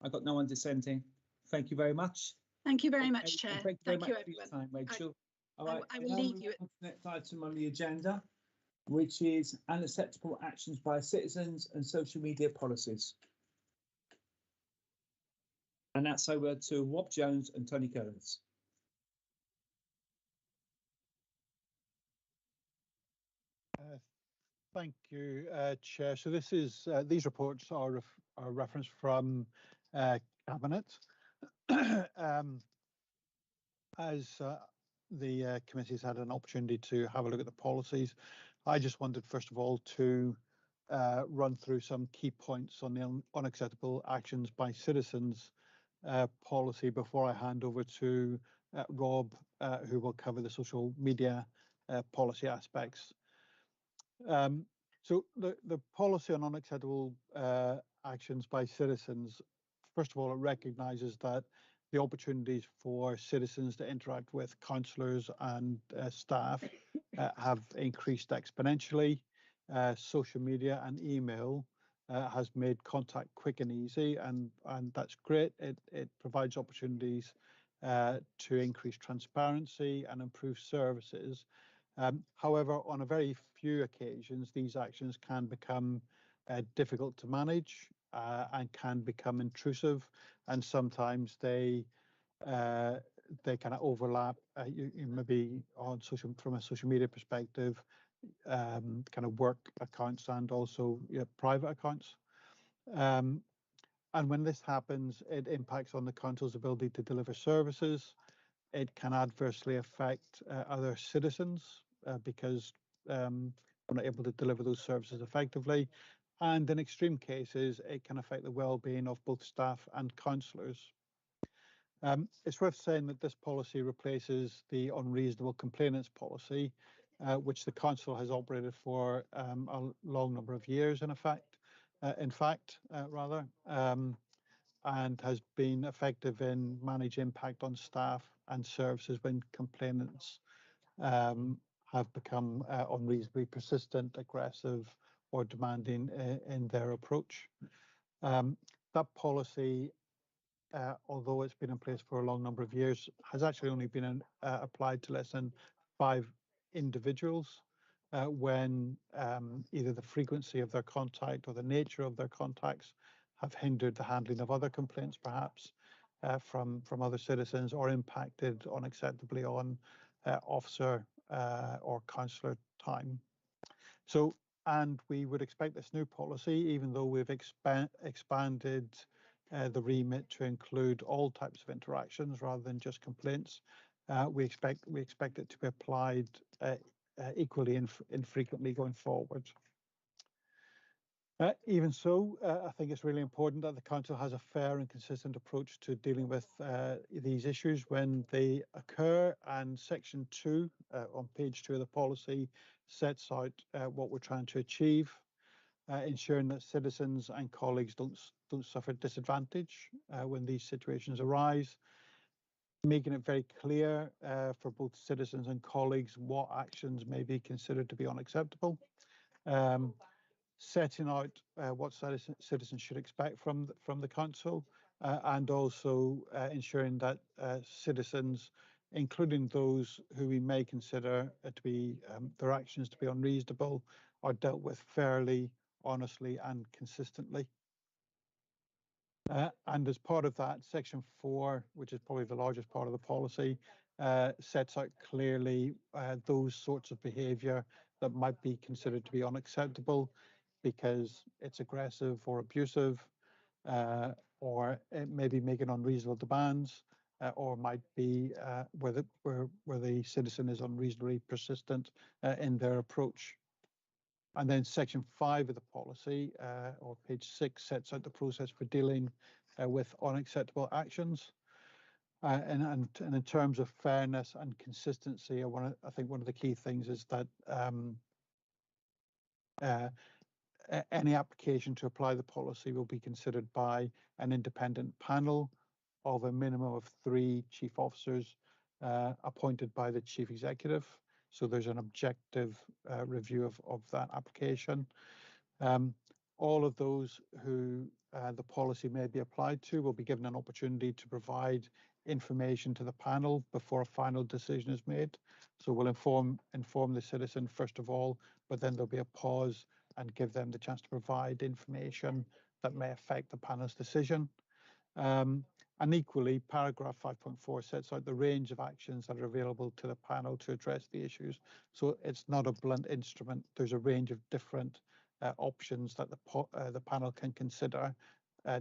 Speaker 2: I got no one dissenting. Thank you very much.
Speaker 4: Thank you very much, Chair.
Speaker 2: Thank you very much for your
Speaker 4: everyone.
Speaker 2: time, Rachel. All right,
Speaker 4: I will leave you.
Speaker 2: On to the next item on the agenda, which is unacceptable actions by citizens and social media policies. And that's over to Rob Jones and Tony Collins.
Speaker 9: Thank you, Chair. So this is these reports are referenced from Cabinet. As the committee's had an opportunity to have a look at the policies, I just wanted, first of all, to run through some key points on the unacceptable actions by citizens policy before I hand over to Rob, who will cover the social media policy aspects. So the policy on unacceptable actions by citizens, first of all, it recognises that the opportunities for citizens to interact with councillors and staff have increased exponentially. Social media and email has made contact quick and easy, and that's great. It provides opportunities to increase transparency and improve services. However, on a very few occasions, these actions can become difficult to manage and can become intrusive, and sometimes they kind of overlap. You maybe on from a social media perspective, kind of work accounts and also private accounts. And when this happens, it impacts on the council's ability to deliver services. It can adversely affect other citizens because we're not able to deliver those services effectively. And in extreme cases, it can affect the well-being of both staff and councillors. It's worth saying that this policy replaces the unreasonable complainants policy, which the council has operated for a long number of years, in fact, and has been effective in managing impact on staff and services when complainants have become unreasonably persistent, aggressive, or demanding in their approach. That policy, although it's been in place for a long number of years, has actually only been applied to less than 5 individuals when either the frequency of their contact or the nature of their contacts have hindered the handling of other complaints, perhaps from other citizens, or impacted unacceptably on officer or councillor time. So, and we would expect this new policy, even though we've expanded the remit to include all types of interactions rather than just complaints, we expect it to be applied equally infrequently going forward. Even so, I think it's really important that the council has a fair and consistent approach to dealing with these issues when they occur, and section 2 on page 2 of the policy sets out what we're trying to achieve, ensuring that citizens and colleagues don't suffer disadvantage when these situations arise, making it very clear for both citizens and colleagues what actions may be considered to be unacceptable, setting out what citizens should expect from the council, and also ensuring that citizens, including those who we may consider to be their actions to be unreasonable, are dealt with fairly, honestly, and consistently. And as part of that, section 4, which is probably the largest part of the policy, sets out clearly those sorts of behaviour that might be considered to be unacceptable because it's aggressive or abusive, or it may be making unreasonable demands, or might be where the citizen is unreasonably persistent in their approach. And then section 5 of the policy, or page 6, sets out the process for dealing with unacceptable actions. And in terms of fairness and consistency, I think one of the key things is that any application to apply the policy will be considered by an independent panel of a minimum of 3 chief officers appointed by the chief executive. So there's an objective review of that application. All of those who the policy may be applied to will be given an opportunity to provide information to the panel before a final decision is made. So we'll inform the citizen first of all, but then there'll be a pause and give them the chance to provide information that may affect the panel's decision. And equally, paragraph 5.4 sets out the range of actions that are available to the panel to address the issues. So it's not a blunt instrument. There's a range of different options that the panel can consider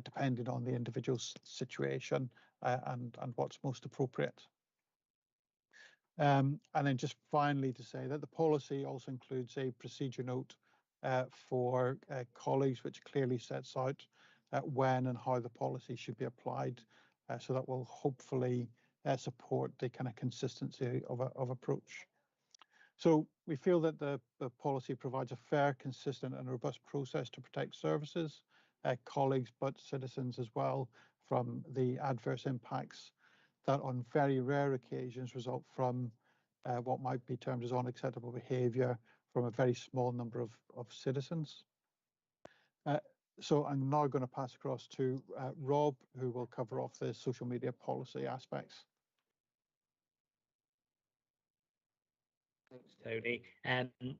Speaker 9: depending on the individual situation and what's most appropriate. And then just finally to say that the policy also includes a procedure note for colleagues, which clearly sets out when and how the policy should be applied. So that will hopefully support the kind of consistency of approach. So we feel that the policy provides a fair, consistent and robust process to protect services, colleagues, but citizens as well from the adverse impacts that on very rare occasions result from what might be termed as unacceptable behaviour from a very small number of citizens. So I'm now going to pass across to Rob, who will cover off the social media policy aspects.
Speaker 10: Thanks, Tony.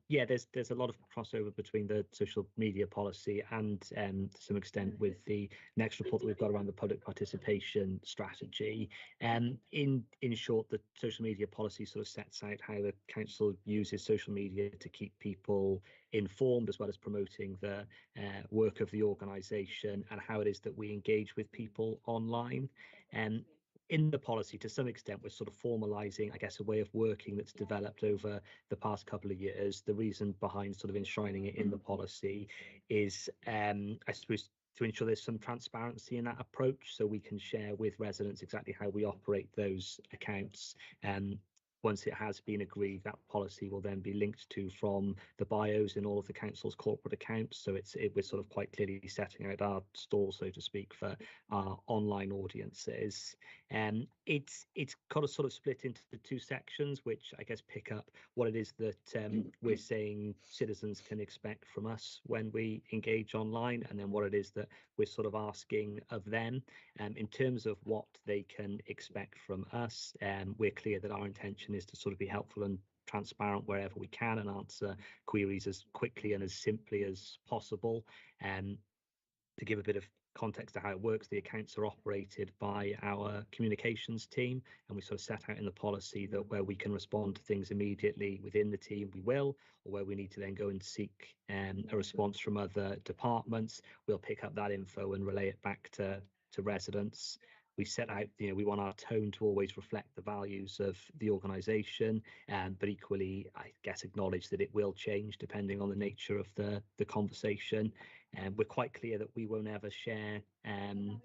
Speaker 10: Yeah, there's a lot of crossover between the social media policy and to some extent with the next report that we've got around the public participation strategy. In short, the social media policy sort of sets out how the council uses social media to keep people informed, as well as promoting the work of the organisation and how it is that we engage with people online. In the policy, to some extent, we're sort of formalising, I guess, a way of working that's developed over the past couple of years. The reason behind sort of enshrining it in the policy is, I suppose, to ensure there's some transparency in that approach, so we can share with residents exactly how we operate those accounts. Once it has been agreed, that policy will then be linked to from the bios in all of the council's corporate accounts. So we're sort of quite clearly setting out our stall, so to speak, for our online audiences. It's kind of sort of split into the 2 sections, which I guess pick up what it is that we're saying citizens can expect from us when we engage online, and then what it is that we're sort of asking of them. In terms of what they can expect from us, we're clear that our intention is to sort of be helpful and transparent wherever we can and answer queries as quickly and as simply as possible. To give a bit of context to how it works, the accounts are operated by our communications team, and we sort of set out in the policy that where we can respond to things immediately within the team, we will, or where we need to then go and seek a response from other departments, we'll pick up that info and relay it back to residents. We set out, we want our tone to always reflect the values of the organisation, but equally, I guess, acknowledge that it will change depending on the nature of the conversation. We're quite clear that we won't ever share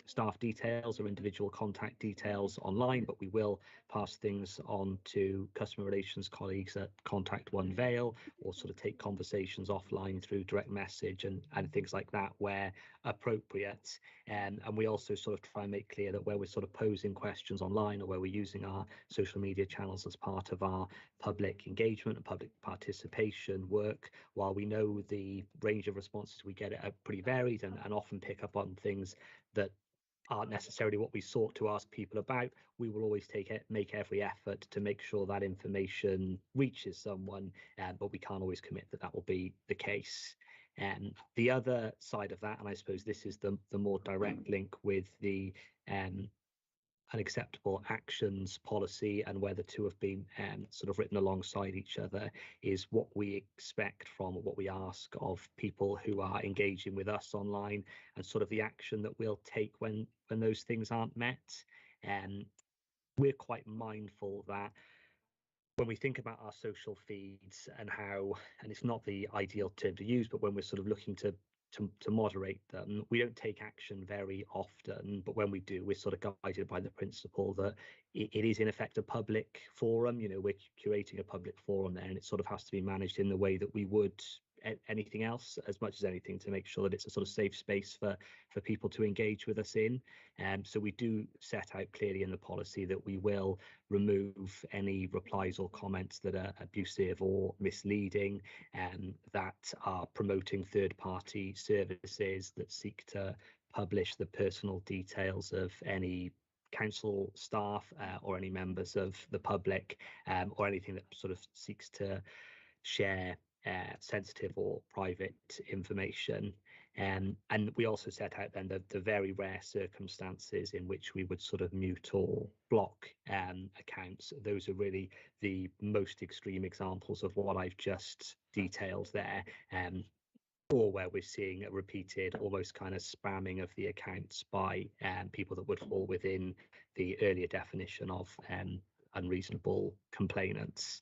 Speaker 10: staff details or individual contact details online, but we will pass things on to customer relations colleagues at Contact One Vale, or sort of take conversations offline through direct message and things like that where appropriate. And we also sort of try and make clear that where we're sort of posing questions online or where we're using our social media channels as part of our public engagement and public participation work, while we know the range of responses we get are pretty varied and often pick up on things that aren't necessarily what we sought to ask people about, we will always make every effort to make sure that information reaches someone, but we can't always commit that will be the case. The other side of that, and I suppose this is the more direct link with the unacceptable actions policy and where the 2 have been sort of written alongside each other, is what we expect from, what we ask of people who are engaging with us online, and sort of the action that we'll take when those things aren't met. We're quite mindful that when we think about our social feeds and how, and it's not the ideal term to use, but when we're sort of looking to moderate them, we don't take action very often, but when we do, we're sort of guided by the principle that it is in effect a public forum. We're curating a public forum there, and it sort of has to be managed in the way that we would anything else, as much as anything, to make sure that it's a sort of safe space for people to engage with us in. So we do set out clearly in the policy that we will remove any replies or comments that are abusive or misleading, that are promoting third-party services, that seek to publish the personal details of any council staff or any members of the public, or anything that sort of seeks to share sensitive or private information. And we also set out then the very rare circumstances in which we would sort of mute or block accounts. Those are really the most extreme examples of what I've just detailed there, or where we're seeing a repeated, almost kind of spamming of the accounts by people that would fall within the earlier definition of unreasonable complainants.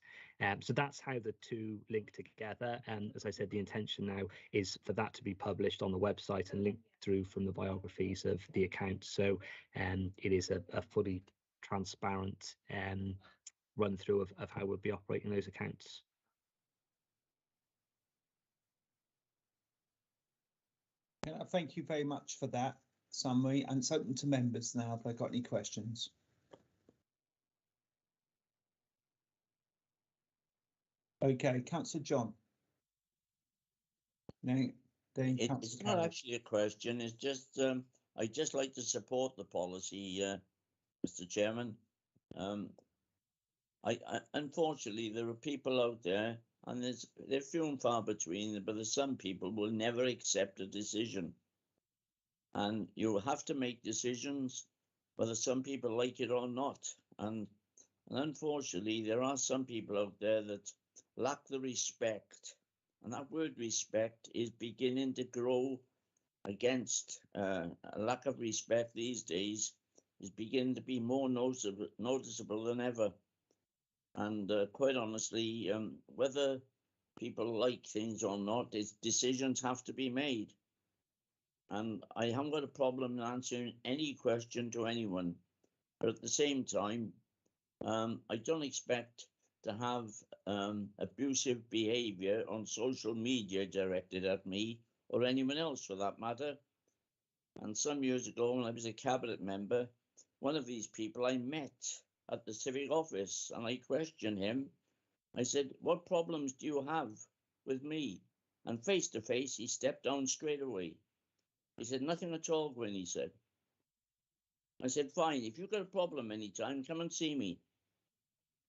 Speaker 10: So that's how the two link together. And as I said, the intention now is for that to be published on the website and linked through from the biographies of the accounts. So it is a fully transparent run through of how we'll be operating those accounts.
Speaker 2: Thank you very much for that summary, and it's open to members now if they've got any questions. Okay, Councillor John. No,
Speaker 5: it's not actually a question, it's just I'd just like to support the policy, Mr. Chairman. Unfortunately, there are people out there, and they're few and far between, but there's some people will never accept a decision. And you have to make decisions whether some people like it or not. And unfortunately, there are some people out there that lack the respect. And that word respect is beginning to grow against a lack of respect these days is beginning to be more noticeable than ever. And quite honestly, whether people like things or not, decisions have to be made. And I haven't got a problem answering any question to anyone. But at the same time, I don't expect to have abusive behaviour on social media directed at me or anyone else for that matter. And some years ago, when I was a cabinet member, one of these people I met at the civic office, and I questioned him. I said, "What problems do you have with me?" And face to face, he stepped down straight away. He said, "Nothing at all, Gwyn," he said. I said, "Fine, if you've got a problem anytime, come and see me."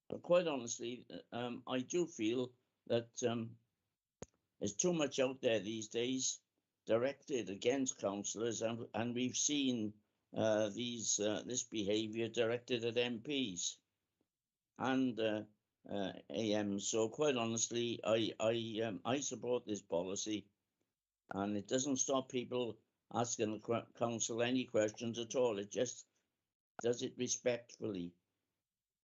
Speaker 5: But quite honestly, I do feel that there's too much out there these days directed against councillors, and we've seen this behaviour directed at MPs and AMs. So quite honestly, I support this policy, and it doesn't stop people asking the council any questions at all. It just does it respectfully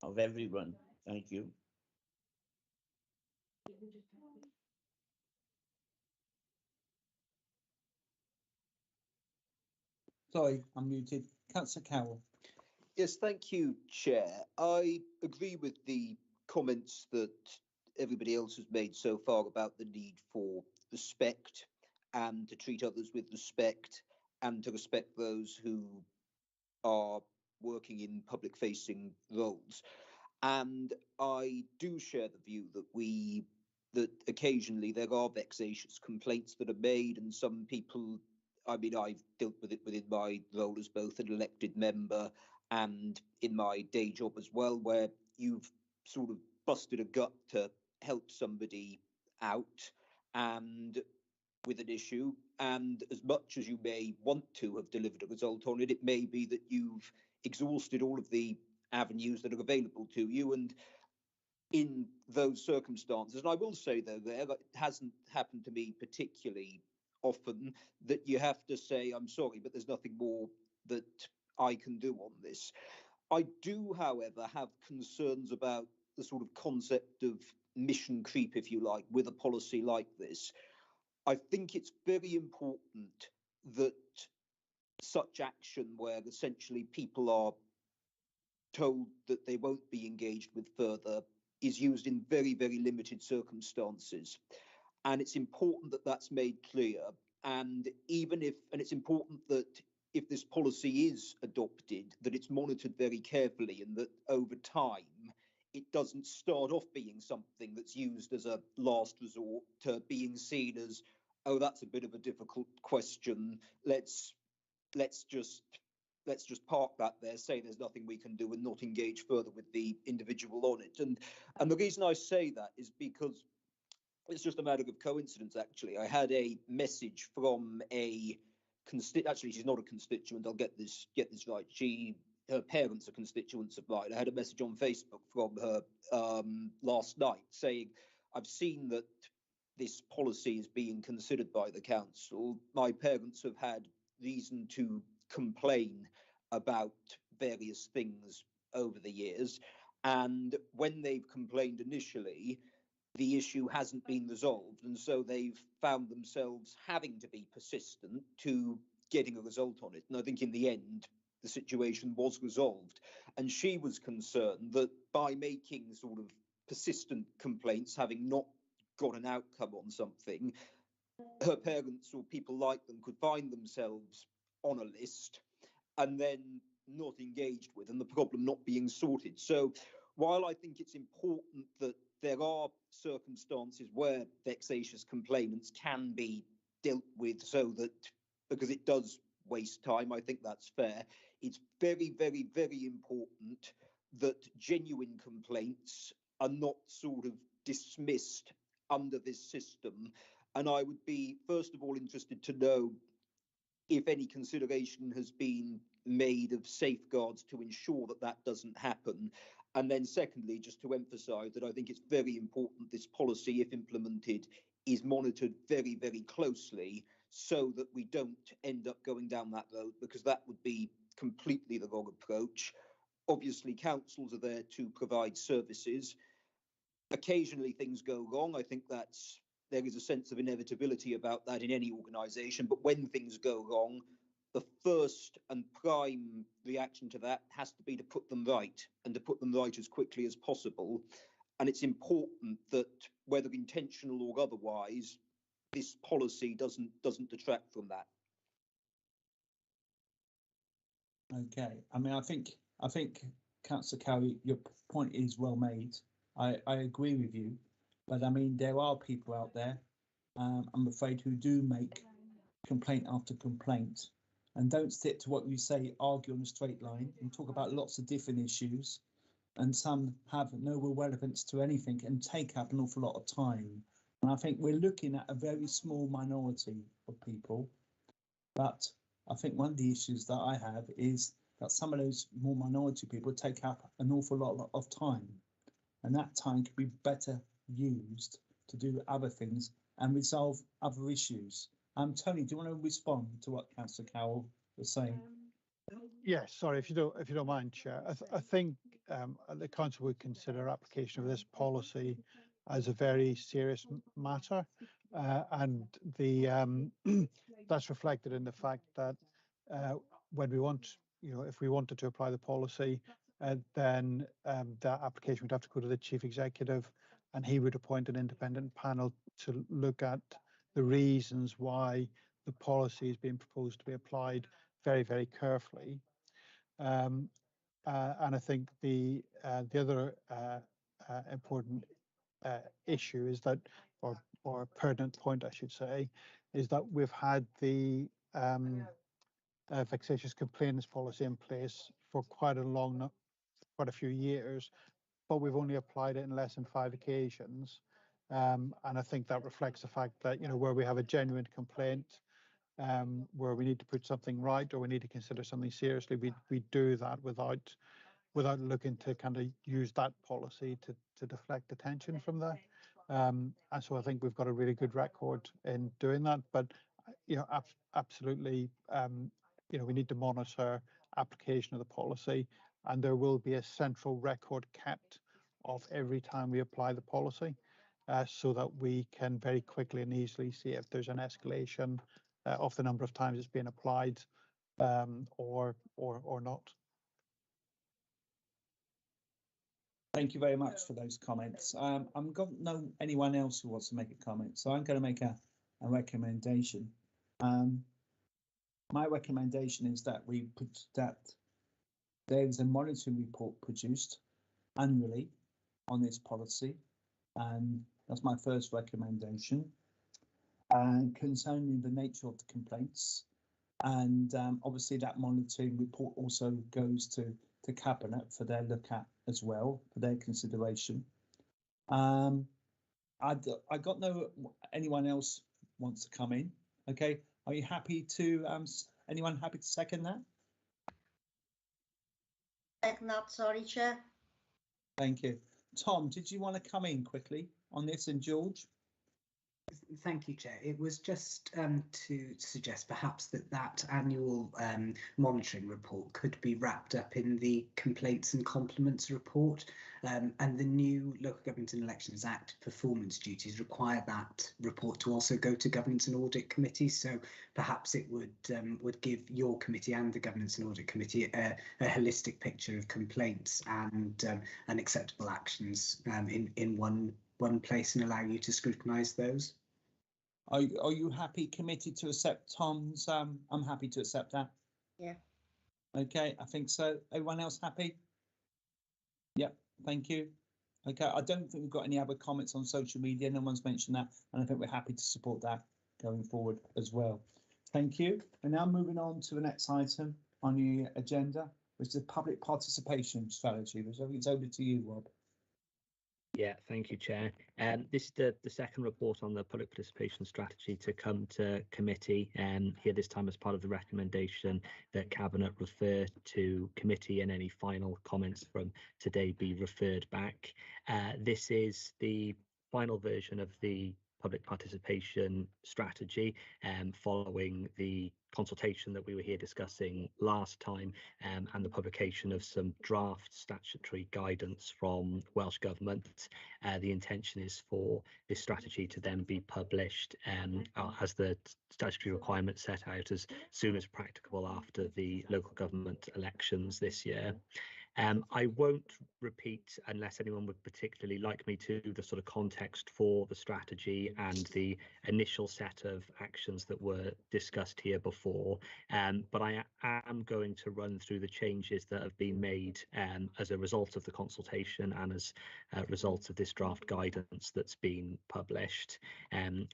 Speaker 5: of everyone. Thank you.
Speaker 2: Sorry, I'm muted. Councillor Carroll.
Speaker 11: Yes, thank you, Chair. I agree with the comments that everybody else has made so far about the need for respect and to treat others with respect and to respect those who are working in public-facing roles. And I do share the view that occasionally there are vexatious complaints that are made, and some people, I mean, I've dealt with it within my role as both an elected member and in my day job as well, where you've sort of busted a gut to help somebody out and with an issue, and as much as you may want to have delivered a result on it, it may be that you've exhausted all of the avenues that are available to you. And in those circumstances, and I will say though, it hasn't happened to me particularly often, that you have to say, "I'm sorry, but there's nothing more that I can do on this." I do, however, have concerns about the sort of concept of mission creep, if you like, with a policy like this. I think it's very important that such action, where essentially people are told that they won't be engaged with further, is used in very, very limited circumstances. and it's important that that's made clear. And it's important that if this policy is adopted, that it's monitored very carefully, and that over time it doesn't start off being something that's used as a last resort to being seen as, oh, that's a bit of a difficult question. Let's just park that there, say there's nothing we can do, and not engage further with the individual on it. And the reason I say that is because it's just a matter of coincidence, actually. I had a message from actually, she's not a constituent, I'll get this right. Her parents are constituents of mine. I had a message on Facebook from her last night saying, I've seen that this policy is being considered by the council. My parents have had reason to complain about various things over the years. And when they've complained initially, the issue hasn't been resolved, and so they've found themselves having to be persistent to getting a result on it. And I think in the end, the situation was resolved. And she was concerned that by making sort of persistent complaints, having not got an outcome on something, her parents or people like them could find themselves on a list and then not engaged with, and the problem not being sorted. So while I think it's important that there are circumstances where vexatious complainants can be dealt with, so that, because it does waste time, I think that's fair. It's very, very, very important that genuine complaints are not sort of dismissed under this system. And I would be, first of all, interested to know if any consideration has been made of safeguards to ensure that that doesn't happen. And then secondly, just to emphasise that I think it's very important this policy, if implemented, is monitored very, very closely, so that we don't end up going down that road, because that would be completely the wrong approach. Obviously, councils are there to provide services. Occasionally things go wrong. I think there is a sense of inevitability about that in any organisation, but when things go wrong, the first and prime reaction to that has to be to put them right, and to put them right as quickly as possible. And it's important that, whether intentional or otherwise, this policy doesn't detract from that.
Speaker 2: Okay, I mean, I think Councillor Cowie, your point is well made. I agree with you, but I mean, there are people out there, I'm afraid, who do make complaint after complaint and don't stick to what you say, argue on a straight line, and talk about lots of different issues, and some have no real relevance to anything and take up an awful lot of time. And I think we're looking at a very small minority of people, but I think one of the issues that I have is that some of those more minority people take up an awful lot of time, and that time could be better used to do other things and resolve other issues. Tony, do you want to respond to what Councillor Cowell was saying?
Speaker 9: Yes, sorry, if you don't mind, Chair. I think the council would consider application of this policy as a very serious matter, and the that's reflected in the fact that when we want, if we wanted to apply the policy, then that application would have to go to the chief executive, and he would appoint an independent panel to look at the reasons why the policy is being proposed to be applied very, very carefully. And I think the other important issue is that, or pertinent point, I should say, is that we've had the vexatious complainants policy in place for quite a few years, but we've only applied it in less than 5 occasions. And I think that reflects the fact that, where we have a genuine complaint, where we need to put something right, or we need to consider something seriously, we do that without looking to kind of use that policy to deflect attention from that. And so I think we've got a really good record in doing that. But absolutely, we need to monitor application of the policy, and there will be a central record kept of every time we apply the policy, so that we can very quickly and easily see if there's an escalation of the number of times it's being applied, or not.
Speaker 2: Thank you very much for those comments. I'm got no anyone else who wants to make a comment, so I'm going to make a recommendation. My recommendation is that we put that there is a monitoring report produced annually on this policy, and that's my first recommendation. And concerning the nature of the complaints, and obviously that monitoring report also goes to Cabinet for their look at as well, for their consideration. I got no anyone else wants to come in. Okay, are you happy to anyone happy to second that?
Speaker 3: Second that, sorry, Chair.
Speaker 2: Thank you. Tom, did you want to come in quickly on this, and George?
Speaker 12: Thank you, Chair. It was just to suggest perhaps that annual monitoring report could be wrapped up in the complaints and compliments report, and the new Local Government and Elections Act performance duties require that report to also go to Governance and Audit Committee. So perhaps it would give your committee and the Governance and Audit Committee a holistic picture of complaints and acceptable actions in one place, and allow you to scrutinise those.
Speaker 2: Are you happy, committee, to accept Tom's? I'm happy to accept that.
Speaker 3: Yeah.
Speaker 2: Okay, I think so. Everyone else happy? Yep, thank you. Okay, I don't think we've got any other comments on social media. No one's mentioned that, and I think we're happy to support that going forward as well. Thank you. And now moving on to the next item on the agenda, which is the public participation strategy. Which I think it's over to you, Rob.
Speaker 10: Yeah, thank you, Chair. This is the second report on the public participation strategy to come to committee, here this time as part of the recommendation that Cabinet refer to committee, and any final comments from today be referred back. This is the final version of the public participation strategy, following the consultation that we were here discussing last time, and the publication of some draft statutory guidance from Welsh Government. The intention is for this strategy to then be published as the statutory requirements set out as soon as practicable after the local government elections this year. I won't repeat, unless anyone would particularly like me to, the sort of context for the strategy and the initial set of actions that were discussed here before, but I am going to run through the changes that have been made as a result of the consultation and as a result of this draft guidance that's been published.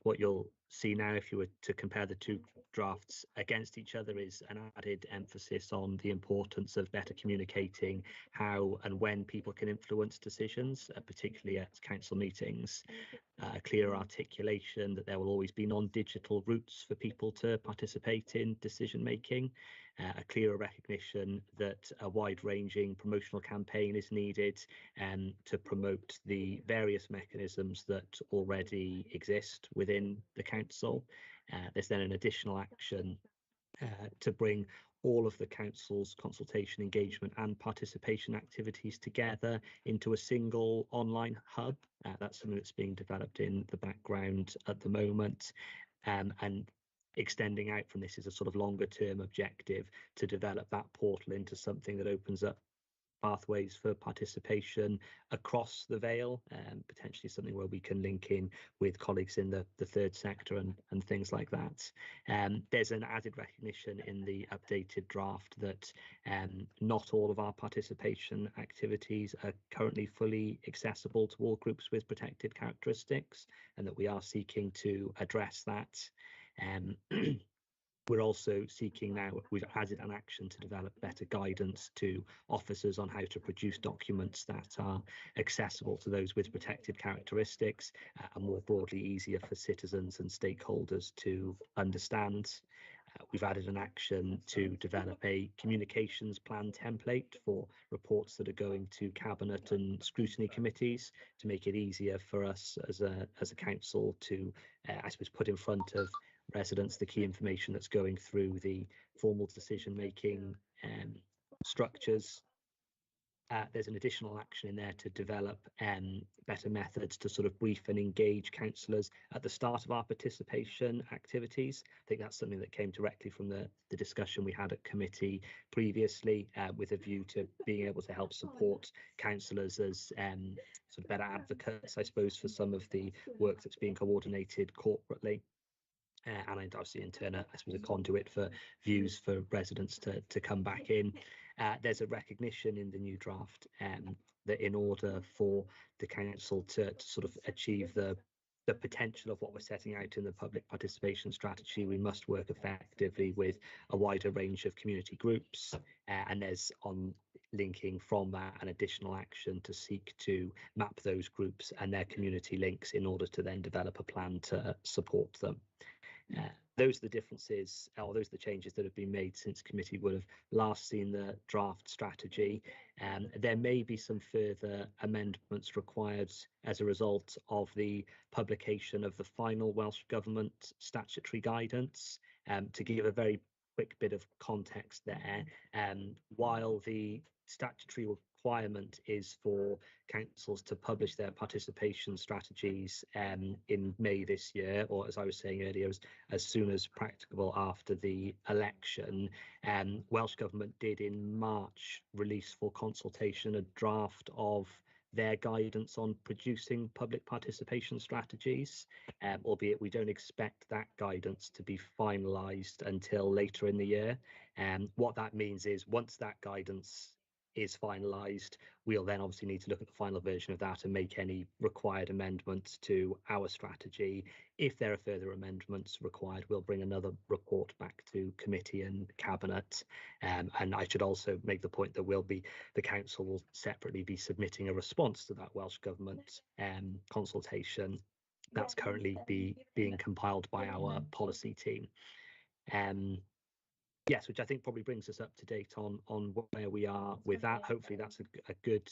Speaker 10: What you'll see now, if you were to compare the two drafts against each other, is an added emphasis on the importance of better communicating how and when people can influence decisions, particularly at council meetings. A clearer articulation that there will always be non-digital routes for people to participate in decision making, a clearer recognition that a wide-ranging promotional campaign is needed to promote the various mechanisms that already exist within the council. There's then an additional action to bring all of the council's consultation, engagement and participation activities together into a single online hub. That's something that's being developed in the background at the moment, and extending out from this is a sort of longer term objective to develop that portal into something that opens up pathways for participation across the Vale, and potentially something where we can link in with colleagues in the third sector and things like that. There's an added recognition in the updated draft that not all of our participation activities are currently fully accessible to all groups with protected characteristics, and that we are seeking to address that. We're also seeking now, we've added an action to develop better guidance to officers on how to produce documents that are accessible to those with protected characteristics, and more broadly easier for citizens and stakeholders to understand. We've added an action to develop a communications plan template for reports that are going to Cabinet and Scrutiny committees to make it easier for us as a council to, I suppose, put in front of residents the key information that's going through the formal decision making structures. there's an additional action in there to develop better methods to sort of brief and engage councillors at the start of our participation activities. I think that's something that came directly from the discussion we had at committee previously, with a view to being able to help support councillors as sort of better advocates, I suppose, for some of the work that's being coordinated corporately. And obviously in turn, I suppose, a conduit for views for residents to come back in. There's a recognition in the new draft that in order for the council to sort of achieve the potential of what we're setting out in the public participation strategy, we must work effectively with a wider range of community groups, and there's on linking from that an additional action to seek to map those groups and their community links in order to then develop a plan to support them. Those are the differences, or those are the changes that have been made since committee would have last seen the draft strategy. There may be some further amendments required as a result of the publication of the final Welsh Government statutory guidance. To give a very quick bit of context there, while the statutory requirement is for councils to publish their participation strategies in May this year, or as I was saying earlier, as soon as practicable after the election. Welsh Government did in March release for consultation a draft of their guidance on producing public participation strategies, albeit we don't expect that guidance to be finalised until later in the year. What that means is once that guidance is finalised, we'll then obviously need to look at the final version of that and make any required amendments to our strategy. If there are further amendments required, we'll bring another report back to committee and cabinet. And I should also make the point that the council will separately be submitting a response to that Welsh Government consultation that's currently being compiled by our policy team. Yes, which I think probably brings us up to date on where we are with that. Hopefully that's a good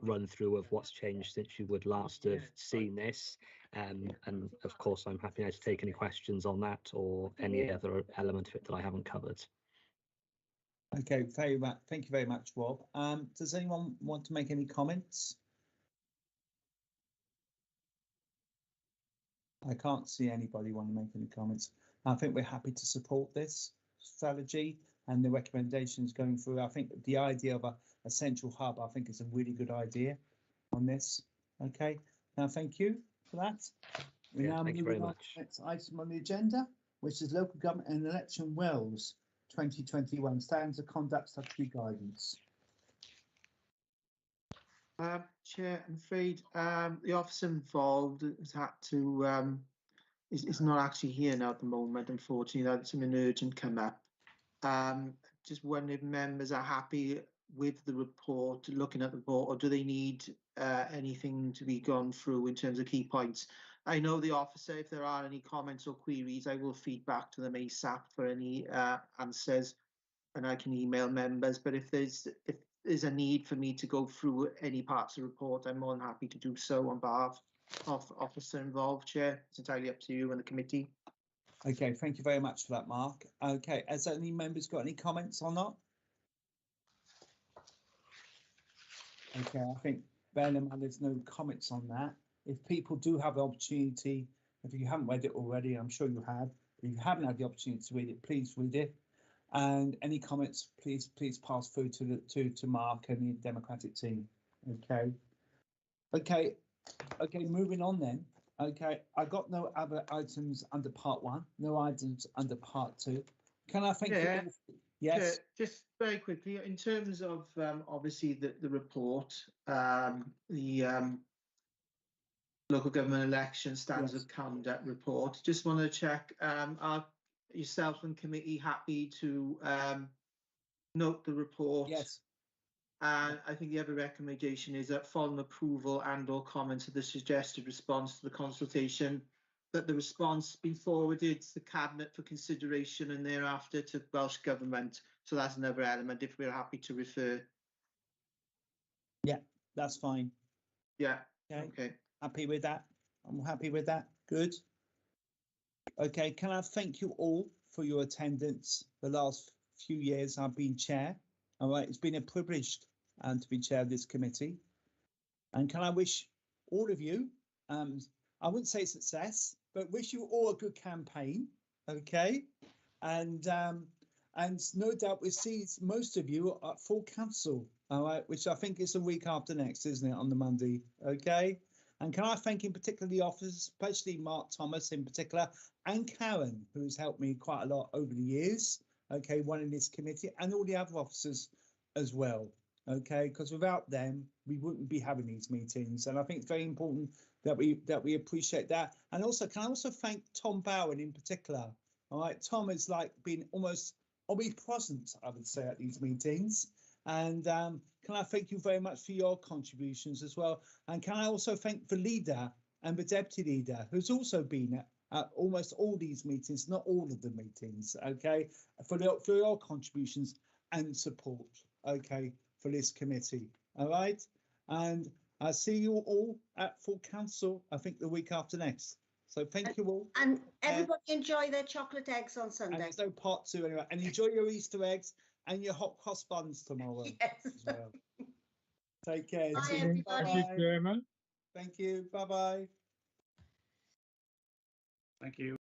Speaker 10: run through of what's changed since you would last have seen this. And of course, I'm happy now to take any questions on that or any other element of it that I haven't covered.
Speaker 2: Okay, very much. Thank you very much, Rob. Does anyone want to make any comments? I can't see anybody want to make any comments. I think we're happy to support this strategy and the recommendations going through. I think the idea of a central hub, I think, is a really good idea on this. Okay, now thank you for that. We're now moving on to the next item on the agenda, which is Local Government and Election Wales 2021 Standards of Conduct Statutory Guidance.
Speaker 1: Chair, I'm afraid the officer involved has had to is not actually here now at the moment. Unfortunately, that's an urgent come up. Just wondering if members are happy with the report, looking at the report, or do they need anything to be gone through in terms of key points? I know the officer, if there are any comments or queries, I will feed back to them ASAP for any answers, and I can email members. But if there's a need for me to go through any parts of the report, I'm more than happy to do so on behalf of officer involved, Chair. It's entirely up to you and the committee.
Speaker 2: Okay, thank you very much for that, Mark. Okay, has any members got any comments or not? Okay, I think bearing in mind there's no comments on that. If people do have the opportunity, if you haven't read it already, I'm sure you have. If you haven't had the opportunity to read it, please read it. And any comments, please pass through to Mark and the Democratic team. Okay, moving on then. Okay, I got no other items under part 1, no items under part 2. Can I thank you? Yes.
Speaker 1: Just very quickly, in terms of obviously the report, the local government election standards of conduct report. Just want to check, are yourself and committee happy to note the report?
Speaker 2: Yes.
Speaker 1: And I think the other recommendation is that following approval and or comments to the suggested response to the consultation, that the response be forwarded to the Cabinet for consideration and thereafter to Welsh Government. So that's another element if we're happy to refer.
Speaker 2: Yeah, that's fine.
Speaker 1: Yeah, okay.
Speaker 2: Happy with that? I'm happy with that. Good. Okay, can I thank you all for your attendance the last few years I've been chair. All right, it's been a privilege and to be chair of this committee. And can I wish all of you, I wouldn't say success, but wish you all a good campaign, okay? And no doubt we'll see most of you at full council, all right, which I think is a week after next, isn't it, on the Monday, okay? And can I thank in particular the officers, especially Mark Thomas in particular, and Karen, who has helped me quite a lot over the years, okay, running this committee, and all the other officers as well, okay, because without them, we wouldn't be having these meetings. And I think it's very important that we appreciate that. And also, can I also thank Tom Bowen in particular? All right, Tom has like been almost omnipresent, I would say, at these meetings. And can I thank you very much for your contributions as well? And can I also thank the leader and the deputy leader, who's also been at almost all these meetings, not all of the meetings, okay, for your contributions and support, okay, for this committee, all right? And I'll see you all at full council, I think the week after next. So thank you all.
Speaker 3: And everybody enjoy their chocolate eggs on Sunday.
Speaker 2: And there's no part 2 anyway. And enjoy your Easter eggs and your hot cross buns tomorrow.
Speaker 3: Yes.
Speaker 2: As well. Take care.
Speaker 3: Bye,
Speaker 8: Thank
Speaker 3: everybody.
Speaker 8: you, Chairman.
Speaker 2: Thank you. Bye-bye.
Speaker 13: Thank you.